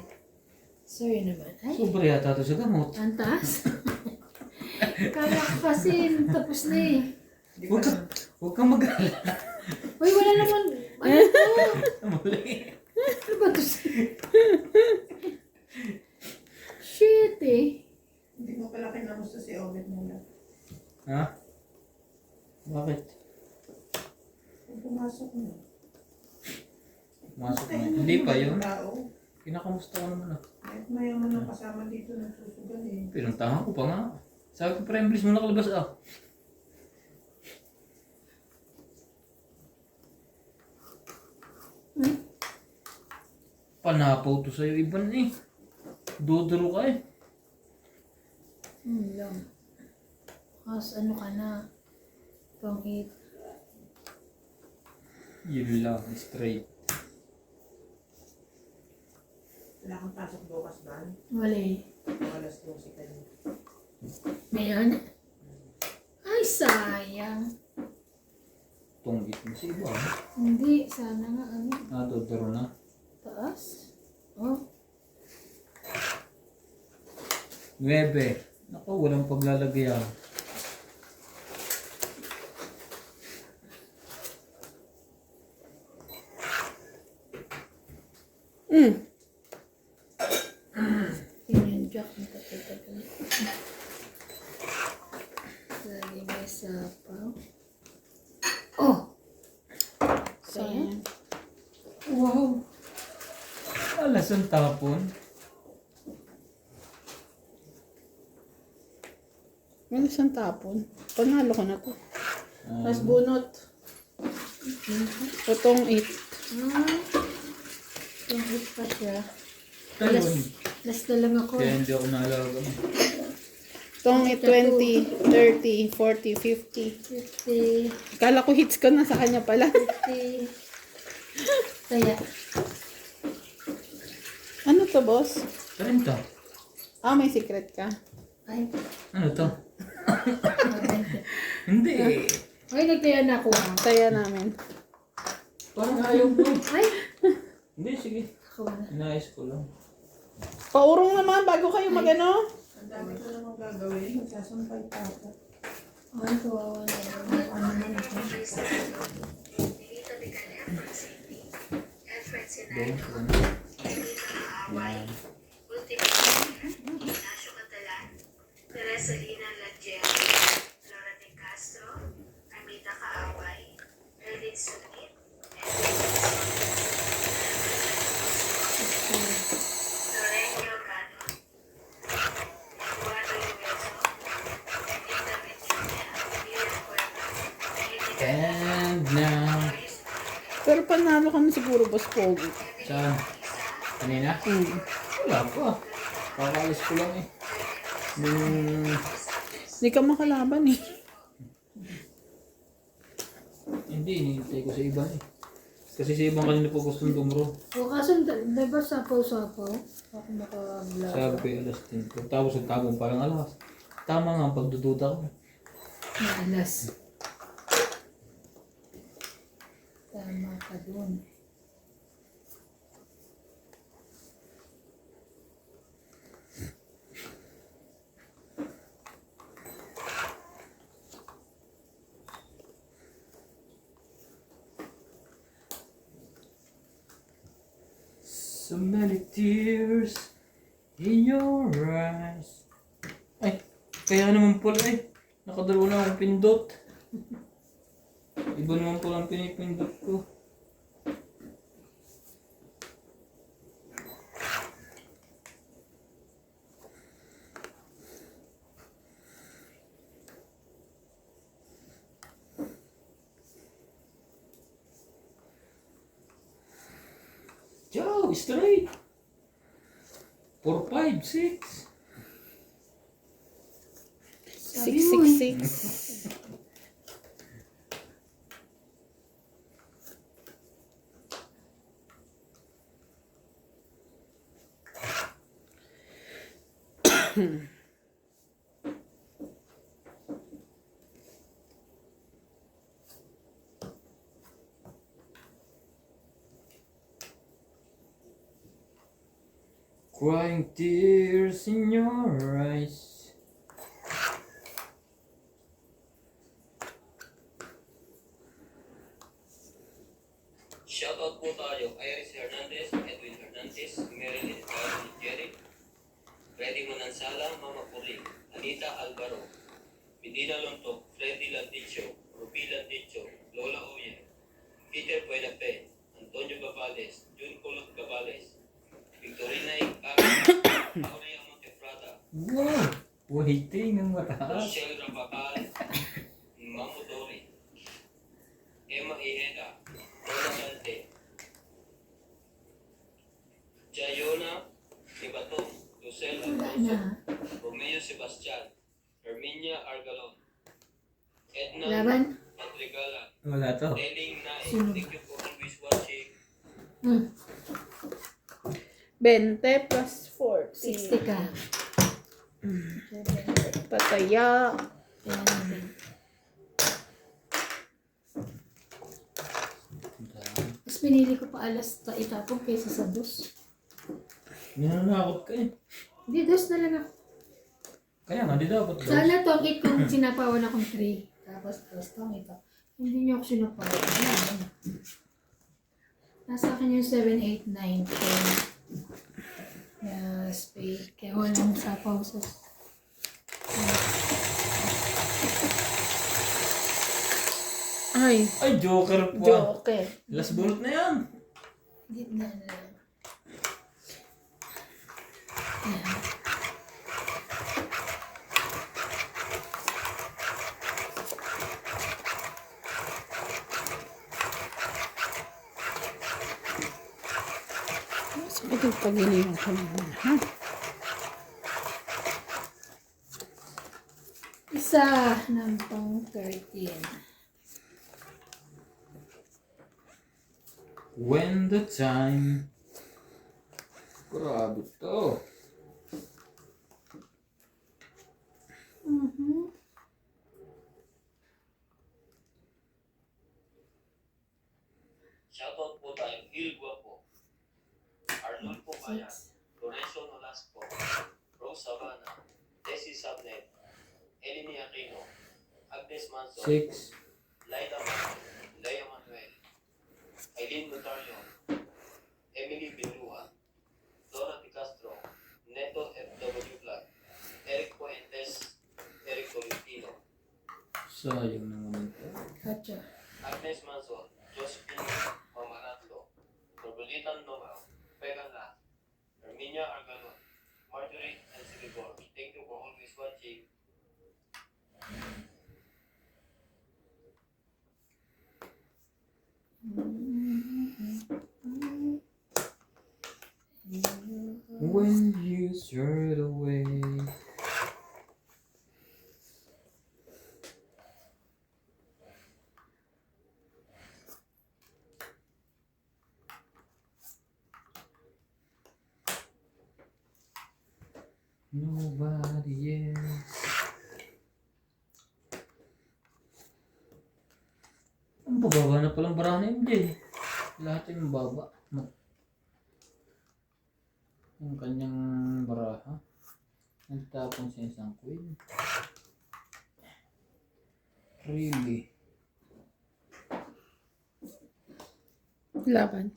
Sorry naman. Ay, Sobra yata ito sa gamot. ang taas. Kala ko kasi tapos na eh. Huwag kang mag-alala. Uy, wala naman. Ano to? Mali. Ano ba to? Shit eh. Hindi mo pala kinamusta si Obed muna. Ha? Bakit? Kung pumasok mo. Masok na. Hindi pa yun. Tao. Kinakamusta ko naman ah. Kahit mayaman ang kasama dito nagsusugal eh. Pinuntahan ko pa nga. Sabi ko, pre, bilis mo nakalabas ah. Panapaw to sa'yo, Iban eh. Dodoro ka eh. Lang. Kasi ano ka na. Itong 8. Yun lang, straight. Wala kang pasok bukas ba? Wala eh. Alas 12 ka din. Ngayon? Ay, sayang. Tunggit mo si Iba. Hindi, sana nga ano. Dodoro na. Taas. Oh. 9. Naku, walang paglalagyan. Yun yung jack na tagal. Lagi may sapaw. Oh! Sayang. Wow! Alas ang tapon. May isang tapon. Panalo ko na to. Ah, Tapos bunot. Itong 8. Ah! Yung 8 pa siya. Talon. Last na lang ako. Kaya hindi ako nalaga. Itong 20, 30, 40, 50. 50, Kala ko hits ko na sa kanya pala. 50. Kaya, Ano to? to, boss? 30. Ah, may secret ka. Ay, Ano to? 20. Hindi. Ay, nagkaya na ako. Taya namin. Parang ayaw mo. Ay, Hindi, sige. ako na. Inayos ko lang. Paurong naman bago kayo magano. Ang dami ko namang gagawin. Magsasampay pa ako. Ay, kawawa na. Ano naman ako. Nilito de Caleb, City. Efren Doon, Sinaido, ano. Nilito Kaaway, Ultimo Ignacio Catalan, Teresa Lina Lagero, Laura de Castro, Amita Kaaway, Erlin Sumit, Lorenzo Gano, Eduardo Lubeso, Linda Virginia, Mira Cuerva, And now. Pero panalo ka na siguro, boss Pogi. Saan? Kanina? Wala pa. Kakaalis ko lang eh. Hindi ka makalaban eh. Hindi, hinihintay ko sa iba eh. Kasi sa ibang kanina po gustong dumro. O kaso, diba sapaw-sapaw? Ako naka-vlog. Sabi ko yung alas 10. Tapos ang tabong parang alas. Tama nga ang pagdududa ko. Malas. Tama ka dun. So many tears in your eyes. Ay, kaya naman pala eh. Nakadalawa na akong pindot. Iba naman pala ang pinipindot ko. Joe, straight. 4, 5, 6. 666. Crying tears in your eyes. Shoutout po tayo, Iris Hernandez, Edwin Hernandez, Marilyn Carol Jerry, Freddy Manansala, Mama Puri, Anita Alvaro, Medina Lontok, Freddy Lanticho, Ruby Lanticho, Lola Oye, Peter Buenape, Antonio Gavales, Jun Colot Gavales, Victorina Icaro, Aurea Montefrada, Wow! Waiting ng mataas. Rochelle Rapacal, Mamu Dori, Emma Iheda, Rola Dante, Jayona Ibatong, Lucel Wala Alfonso, na. Romeo Sebastian, Herminia Argalon, Edna Laban? Madrigala, Wala to. Deling Nae, Sino? thank you for always watching. 20 plus 40. 60 ka. Pataya. Kaya naman. Mas pinili ko pa alas itapong kaysa sa dos. Nananakot ka eh. Hindi, dos na lang ako. Kaya nga, di dapat daw. Sana tong 8 kung sinapawan akong 3. Tapos dos tong ito. Hindi niyo ako sinapawan. Ayan. Nasa akin yung 7, 8, 9, 10. Yes, spade. Kaya walang sapaw sa... Ay, Ay, joker po. joke. Last bullet na yan. Gitna na lang. Ayan. Ito pag-iniwan ko naman, ha? Isa ng pang 13. When the time Grabe to. Shoutout po tayo, Il Guapo, Arnold Pumayan, Lorenzo Nolasco, Rose Savannah, Desi Sabnet, Eleni Aquino, Agnes Manso, 6. Laila Manuel, Lea Manuel, Aileen Notario, Emily Bilua, Donna Di Castro, Neto FW Vlog, Eric Puentes, Eric Tolentino, Sayang naman ito. Gotcha. Agnes Manson, Josephine Mamaratlo, Roberlitan Nomal, Pegan La, Herminia Argalon, Marjorie and Silibor. Thank you for always watching. When you strayed away. Nobody else. Ang bababa na palang baraha ni MJ. Lahat yung baba. Yung kanyang baraha. Nagtapon sa isang queen. Really? Laban.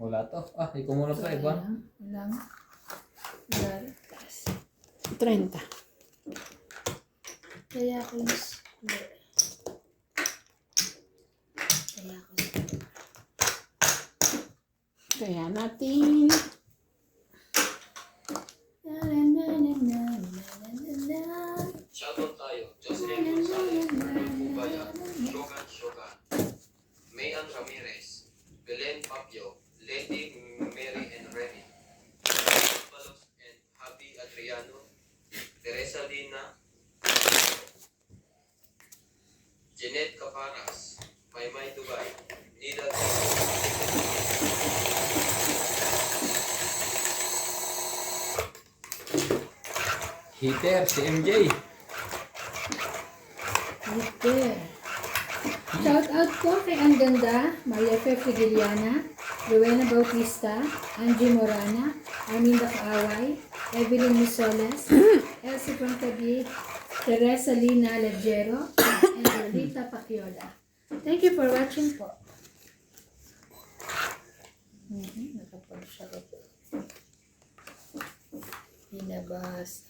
Wala to. Ah, ikaw muna pa iba. Walang. Walang. 30. Kaya ako yung hindi. Kaya ako yung Kaya natin. Shoutout tayo, Jocelyn Gonzalez, Arnold Pumayan, Shogan, Mayan Ramirez, Belen Papio, Lady Mary and Remy, Palos and Happy Adriano, Teresa Lina, Jeanette Caparas, Maymay Dubai, Nida Hitter, si MJ. Hitter. Shout out po kay Ang Ganda, Maria Fe Figiliana, Rowena Bautista, Angie Morana, Arminda Kaaway, Evelyn Misoles, Elsie Prontabi, Teresa Lina Lejero, and Lolita Paciola. Thank you for watching po. Nakapag-shoutout. Pinabas.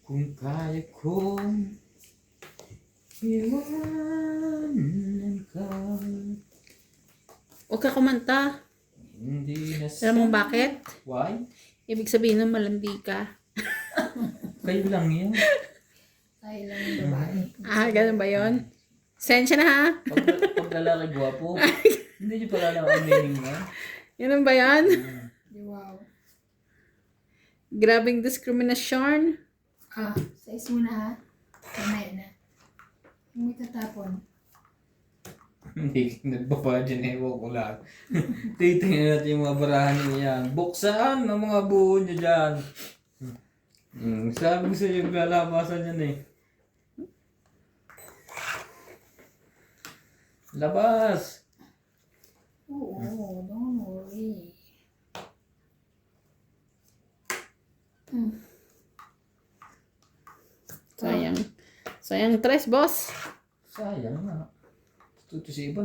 Kung kaya kong iwanan ka, Huwag ka kumanta. hindi na Alam mo bakit? Why? Ibig sabihin ng malandi ka. Kayo lang yan. Tayo lang yung babae. Ah, ganun ba yun? Sensya na ha? Pag lalaki gwapo, hindi nyo pala lang ang meaning na. Ganun ba yan? Wow. Grabing diskriminasyon. Ah, size muna ha. Kamay na. Yung may tatapon. Hindi nagbaba dyan eh, wag ko lang. Titingnan natin yung mga barahan niya. Buksan ang mga buo niya dyan. Sabi ko sa iyo, lalabasan yan eh. Labas! Oo, don't worry. Sayang. Sayang tres, boss. Sayang nga. Ito si iba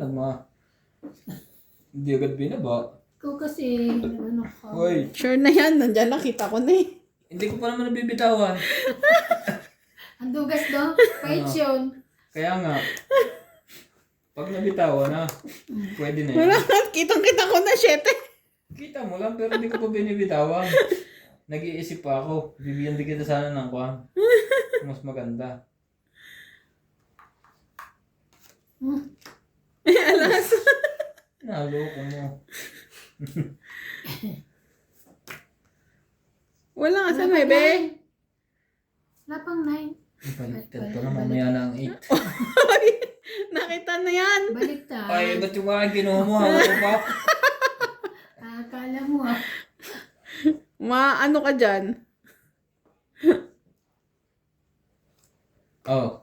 hindi agad binaba. Ikaw kasi, ano ka? Hoy, Sure na yan. Nandyan nakita ko na eh. hindi ko pa naman nabibitawan. Ang dugas do, pahit yun. Kaya nga, pag nabitawan na, pwede na Wala yan. nga. Kitang-kita ko na, 7. Kita mo lang, pero hindi ko pa binibitawan. Nag-iisip pa ako, bibigyan din kita sana ng kwan. Mas maganda. Alas. Naloko mo. Wala nga sa 9. Wala pang 9. Baliktad pa na, mamaya na ang 8. Nakita na yan. Baliktad. Ay, ba't yung aking kinuha mo? Hawak ko pa. Akala mo ah. Ano ka dyan? Oh.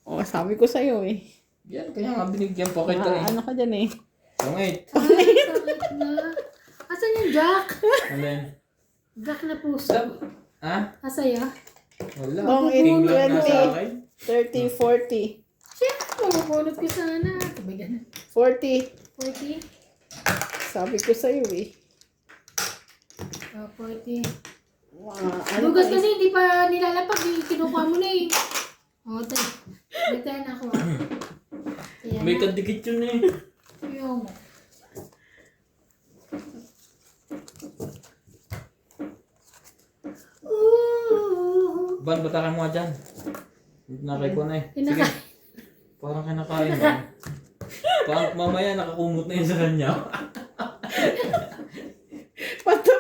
Oh, sabi ko sa'yo eh. Yan, kaya nga binigyan pa kita eh. Ano ka dyan eh? Pangit. Sakit na. Asan yung Jack? Alin? Jack na puso. Ha? Asaya? Wala. Bong, King lang na 20. sa akin. 30, 40. Siyempre, mapupulot ko sana. Kabigyan na. 40. 40? Sabi ko sa'yo eh. 40. Ano Bugas ka kasi hindi pa nilalapag. Kinukuha mo na eh. O, tayo. May tayo na ako ah. Ayan May na. kadikit yun eh. Yung. Ooh. Ban, batakan mo nga dyan. Nakay ko na eh. Sige. Kinakain. Parang kinakain mo. Parang mamaya nakakumot na yun sa kanya.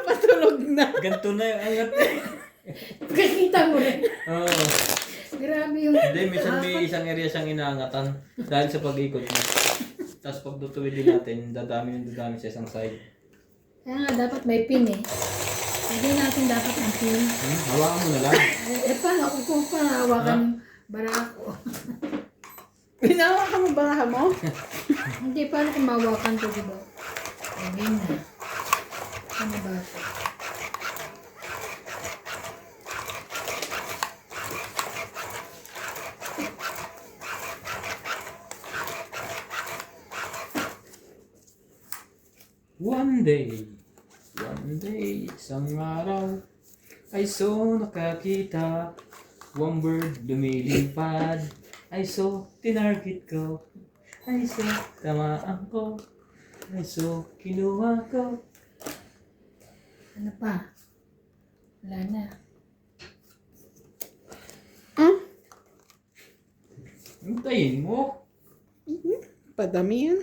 Patulog na. Ganto na yung angat eh. Kakita mo rin. Oo. Grabe yung... Hindi, minsan may isang area siyang inaangatan dahil sa pag-ikot niya. Tapos pag tutuwidin natin, dadami sa isang side. Kaya nga, dapat may pin eh. Hindi natin dapat ang pin. Hawakan mo na lang. Paano kung hawakan yung barako? Ginawa ka mo baraha mo? Hindi, paano kung mawakan to, diba? Ayun na. Ano ba ito? One day, isang araw, ay so nakakita, one bird lumilipad, ay so tinarget ko, ay so tamaan ko, ay so kinuha ko. Ano pa? Wala na. Hintayin mo. Padami yan.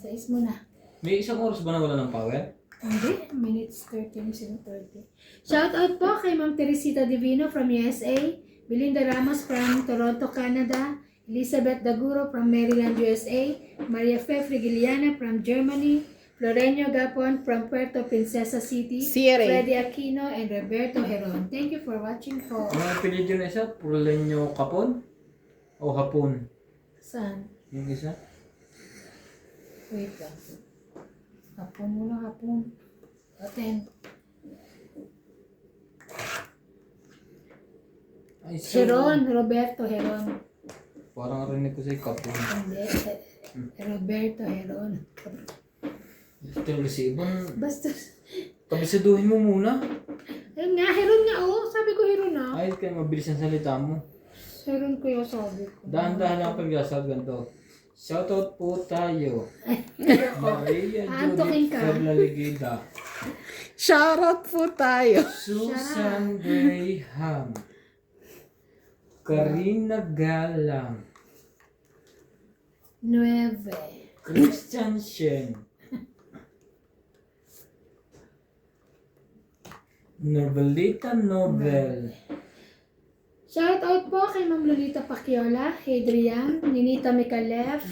Sais mo na. May isang oras ba na wala ng power? Hindi. Minutes 30, 30. Shout out po kay Ma'am Teresita Divino from USA, Belinda Ramos from Toronto, Canada, Elizabeth Daguro from Maryland, USA, Maria Fe Frigiliana from Germany, Florenio Gapon from Puerto Princesa City, Sierra. Freddy Aquino, and Roberto Heron. Thank you for watching po. Ang apelido na isa, Pulenyo Kapon? O Hapon? Saan? Yung isa? Wait lang. Hapon muna, hapon. Aten. Ay, so, Heron, Roberto Heron. parang rinig ko sa'yo Kapon. Hindi. Roberto Heron. Ito si Ibon. Basta. Kabisaduhin mo muna. Ayun nga, Heron nga oh. Sabi ko Heron ah. Ay, kaya mabilis ang salita mo. Heron ko yung sabi ko. Dahan-dahan lang pag-asal ganito. Shoutout po tayo. Maria Aantukin Judith ka. Ferlaligida. Shoutout po tayo. Susan Graham. Karina Galang. 9. Christian Shen. Novelita Nobel. Shout out po kay Ma'am Lolita Pacquiaola, Adrian, Ninita Mikalev,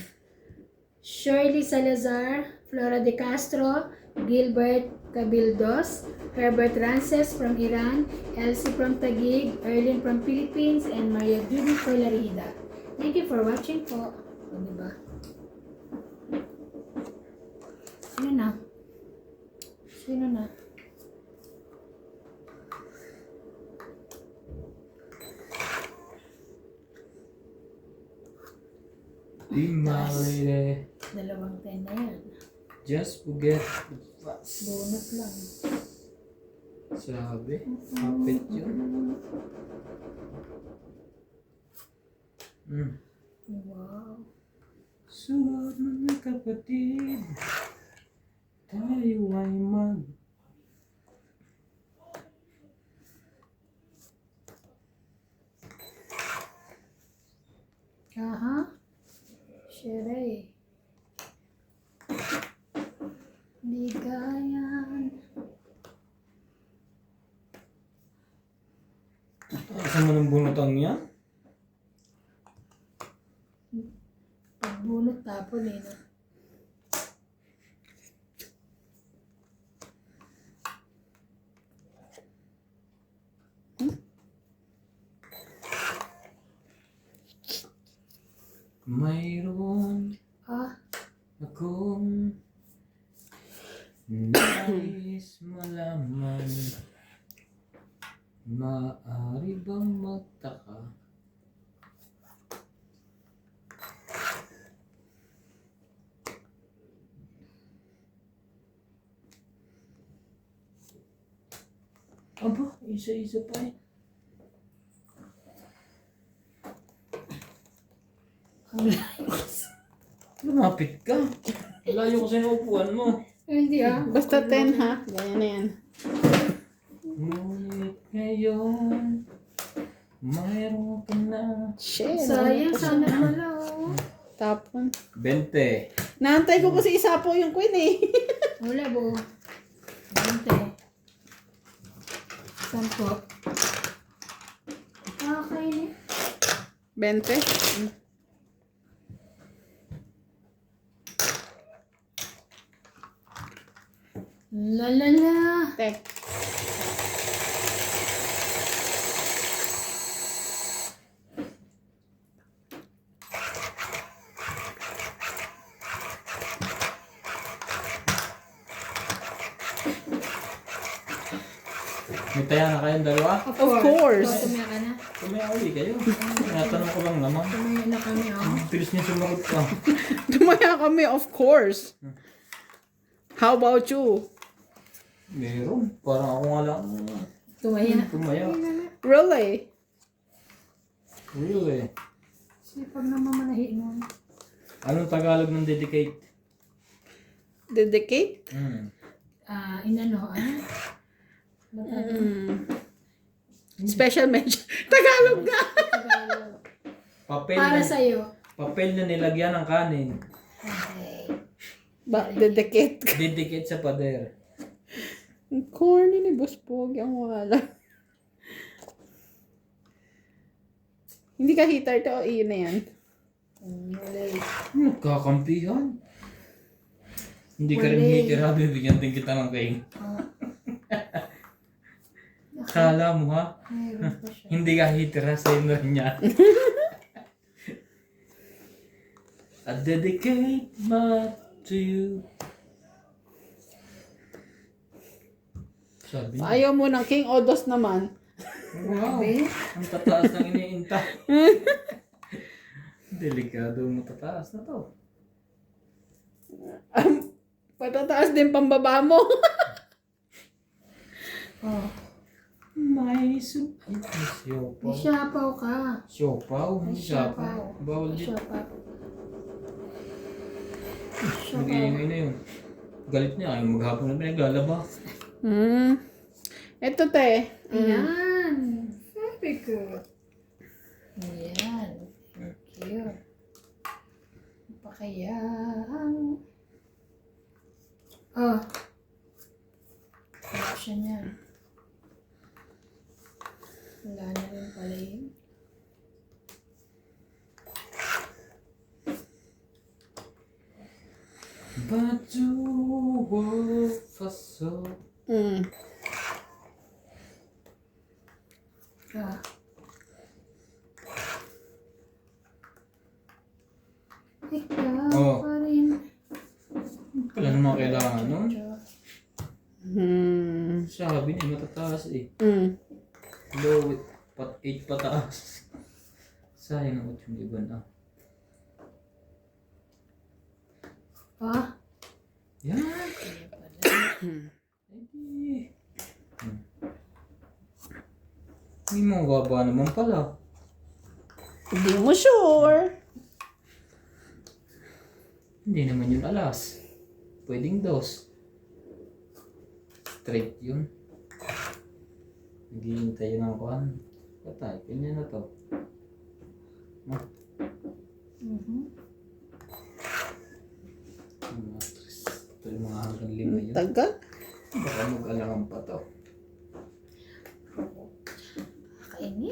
Shirley Salazar, Flora de Castro, Gilbert Cabildos, Herbert Rances from Iran, Elsie from Taguig, Erlin from Philippines, and Maria Judy Colarida. Thank you for watching po. O, diba? Sino na? Sino na? Di malire. 2 10 na yan. Just forget the past. Bonus lang. Sabi, kapit yun. Wow. Suot mga kapatid, tayo ay mag... Aha. Shere. Ligaya. Saan mo ng bunotang niya? Pagbunot tapon eh. No? Mayroon Ah, akong nais malaman. Maaari bang magtaka? Aba, isa-isa pa eh. Lumapit ka. Layo ko sa inuupuan mo. hindi ah. Basta 10 ha. Ganyan na yan. Ngunit ngayon, mayroon ka na. Shit. Sayang, sana pala oh. Tapon. 20. Naantay ko kasi isa po yung queen eh. Wala po. 20. 10. Nakakainis. 20. La la la. Tek. May taya na kayong dalawa? Of course. Oh, tumaya ka na. Tumaya uli kayo. Tinatanong ko lang naman. Tumaya na kami oh. Bilis niya sumagot ka. Tumaya kami, of course. How about you? Meron. Parang ako nga lang. Tumaya. Tumaya. Really? Really? Sipag na mamanahi mo. Anong Tagalog ng dedicate? Dedicate? Inano, ano? Special mention. Tagalog nga. Tagalog. Papel Para na, sa'yo. papel na nilagyan ng kanin. Okay. Dedicate. Dedicate sa pader. Ang corny ni Boss Pogi. Ang wala. Hindi ka hitter to. Iyon na yan. Nagkakampihan. Hindi ka rin Wala. hitira, bibigyan din kita ng kain. Kala mo ha? Mayroon pa siya. Hindi ka hitira sa inyo niya. I dedicate my to you. Sabi niya. Ayaw mo ng King Odos naman. Wow, ang tataas ng iniinta. Delikado matataas na to. Patataas din pambaba mo. Oh. May ay, siopaw. May siyapaw ka. Siopaw? May Hindi siyapaw. siyapaw. Bawal May dito. siyapaw. Mag-iingay na yun. Galit niya, ayaw maghapon na pinaglalaba. Ito te. Ayan. Very good. Ayan. Thank you. Pakayang. Oh. Ano siya niya? Wala na rin pala yun. Batu faso. Ah. Ikaw Oh. pa rin. Wala naman kailangan nun. Sabi niya matataas eh. Low with 8 pataas. Sayang ang 8 yung iba na. Ah. Yan. May mga baba naman pala. Hindi mo sure. Hindi naman yun alas. Pwedeng dos. Straight yun. Naghihintay yun ang kuhan. Patay, ganyan na to. Ito yung mga hanggang 5 yun. Taga. Baka mag-alangan pa to. Kainin.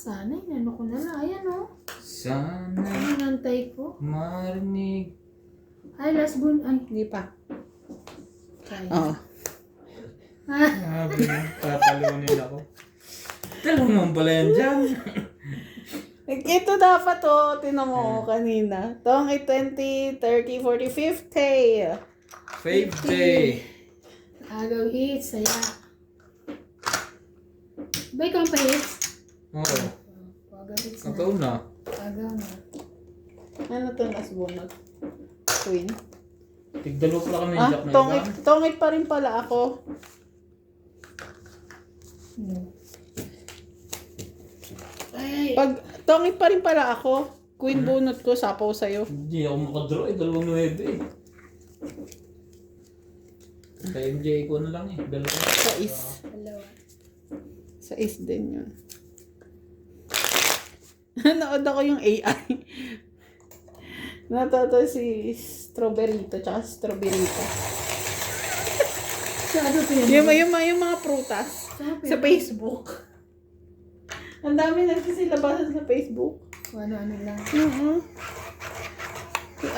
Sana, inano ko na lang. Ayan, oh. Sana Ano nantay ko? marinig. Ay, last bun. Ay, Hindi pa. kaya. Oo. Sabi na, tatalunin ako. Dalawa naman pala yan dyan. Ito dapat to, tinan mo kanina. Tong 20, 30, 40, 50. 50. Agaw hits, saya. Ba ikaw pa hits? Oo. Agaw hits na. Agaw na. Agaw na. Ano to last bunot? Queen. Tigdalo pala kami Ah, Jack na tongit, iba. tongit pa rin pala ako. Ay, Pag tongit pa rin pala ako, queen bunot ko, sapaw sa'yo. Hindi ako makadraw eh. 2-9 eh. Sa MJ ko na lang eh. Dalawa. Sais. dalawa. Sais din yun. Nanood ako yung AI. Natoto si Strawberryto tsaka Strawberryta. Ano pa yun? Yung mga prutas Saan pa sa yun? Facebook. Ang dami nagsisilabasan sa Facebook. Ano lang.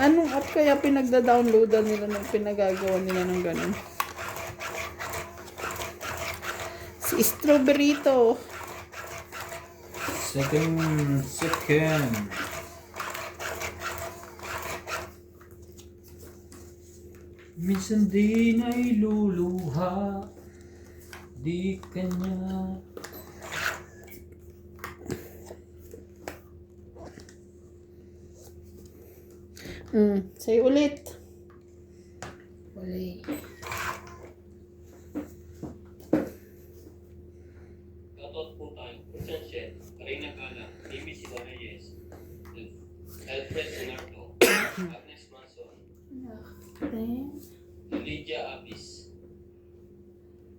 Anong app kaya pinagda-downloadan nila nung pinagagawa nila ng ganun? Si Strawberryto. Second. Minsan din ay luluha. Di kanya. Sa'yo ulit. Wala. Shoutout po tayo. Christian Shed, Karina Gala, Amy Sida Reyes, Alfred Leonardo, Agnes Manson, Lydia Abis,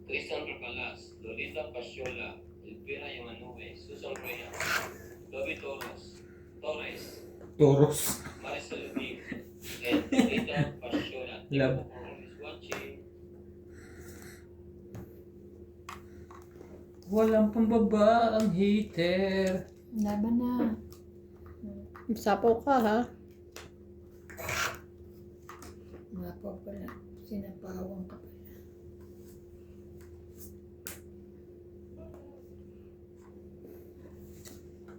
Tristan Rapalas, Lolita Pasiola, Elvira Yamanue, Susan Reyes, Dobby Torres, Toros. Marisol Lee, and Lolita Pasiola. Thank you Love. for always watching. Walang pambaba ang hater. Laban na. Sapaw ka ha. Mga pa pala. Sinapawang ka pala.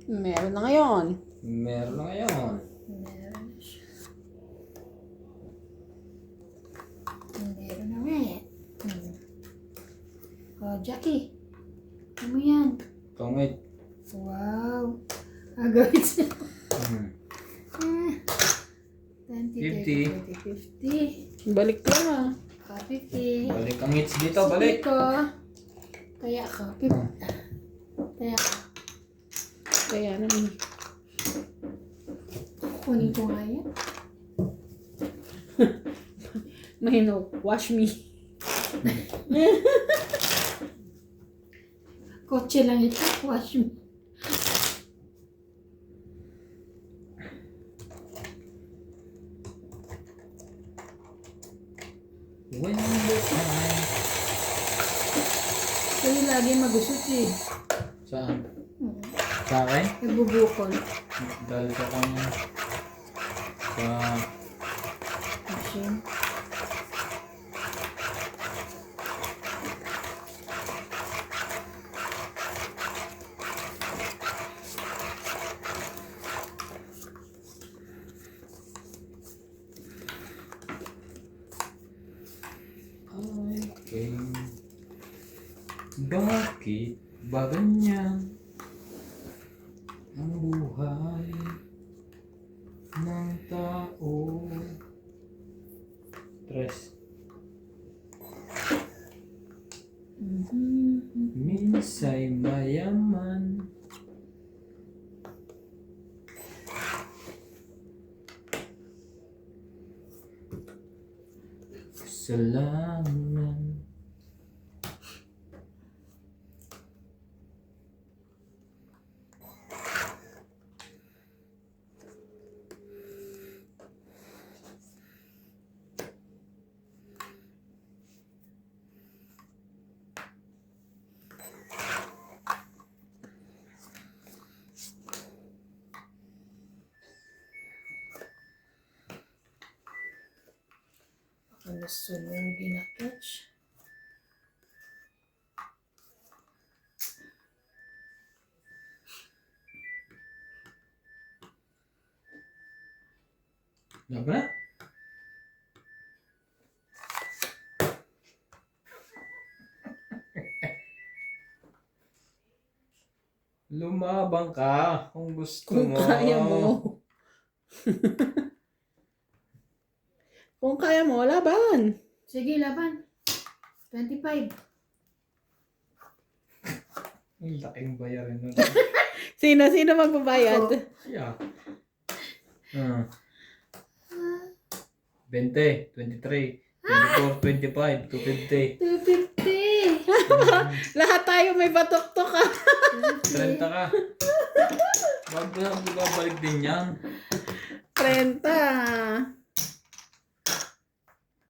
Meron na ngayon. Meron na ngayon. Meron na siya. Meron na nga eh. Oh, Jackie. Ano mo yan? Tongit. Wow. Agawin siya. 20, 30, 40, 50. Balik ka na. 50. Balik ang hits dito. Balik. Ko. Kaya ako. 50. Kaya ako. Kaya naman. Kunin ko nga yan. Mahino, wash me. Kotse lang ito. Wash me. When the time. Kayo lagi magusot eh. Saan? Sa akin? Nagbubukol. Dahil sa kanya. Sa... Machine. I came. Bakit ba ganyan ang buhay ng tao? Tres. Minsa'y mayaman. Kasalanan. Sunugin na catch. Laban na. Lumabang ka kung gusto Kung mo. kaya mo. Kung kaya mo, laban. Sige, laban. 25. Ang laking bayarin nun. Sino magbabayad? Yeah. 20, 23, 24, 25, 250. 250. Lahat tayo may batok-tok ah. 30 ka. Babalik din yan. 30.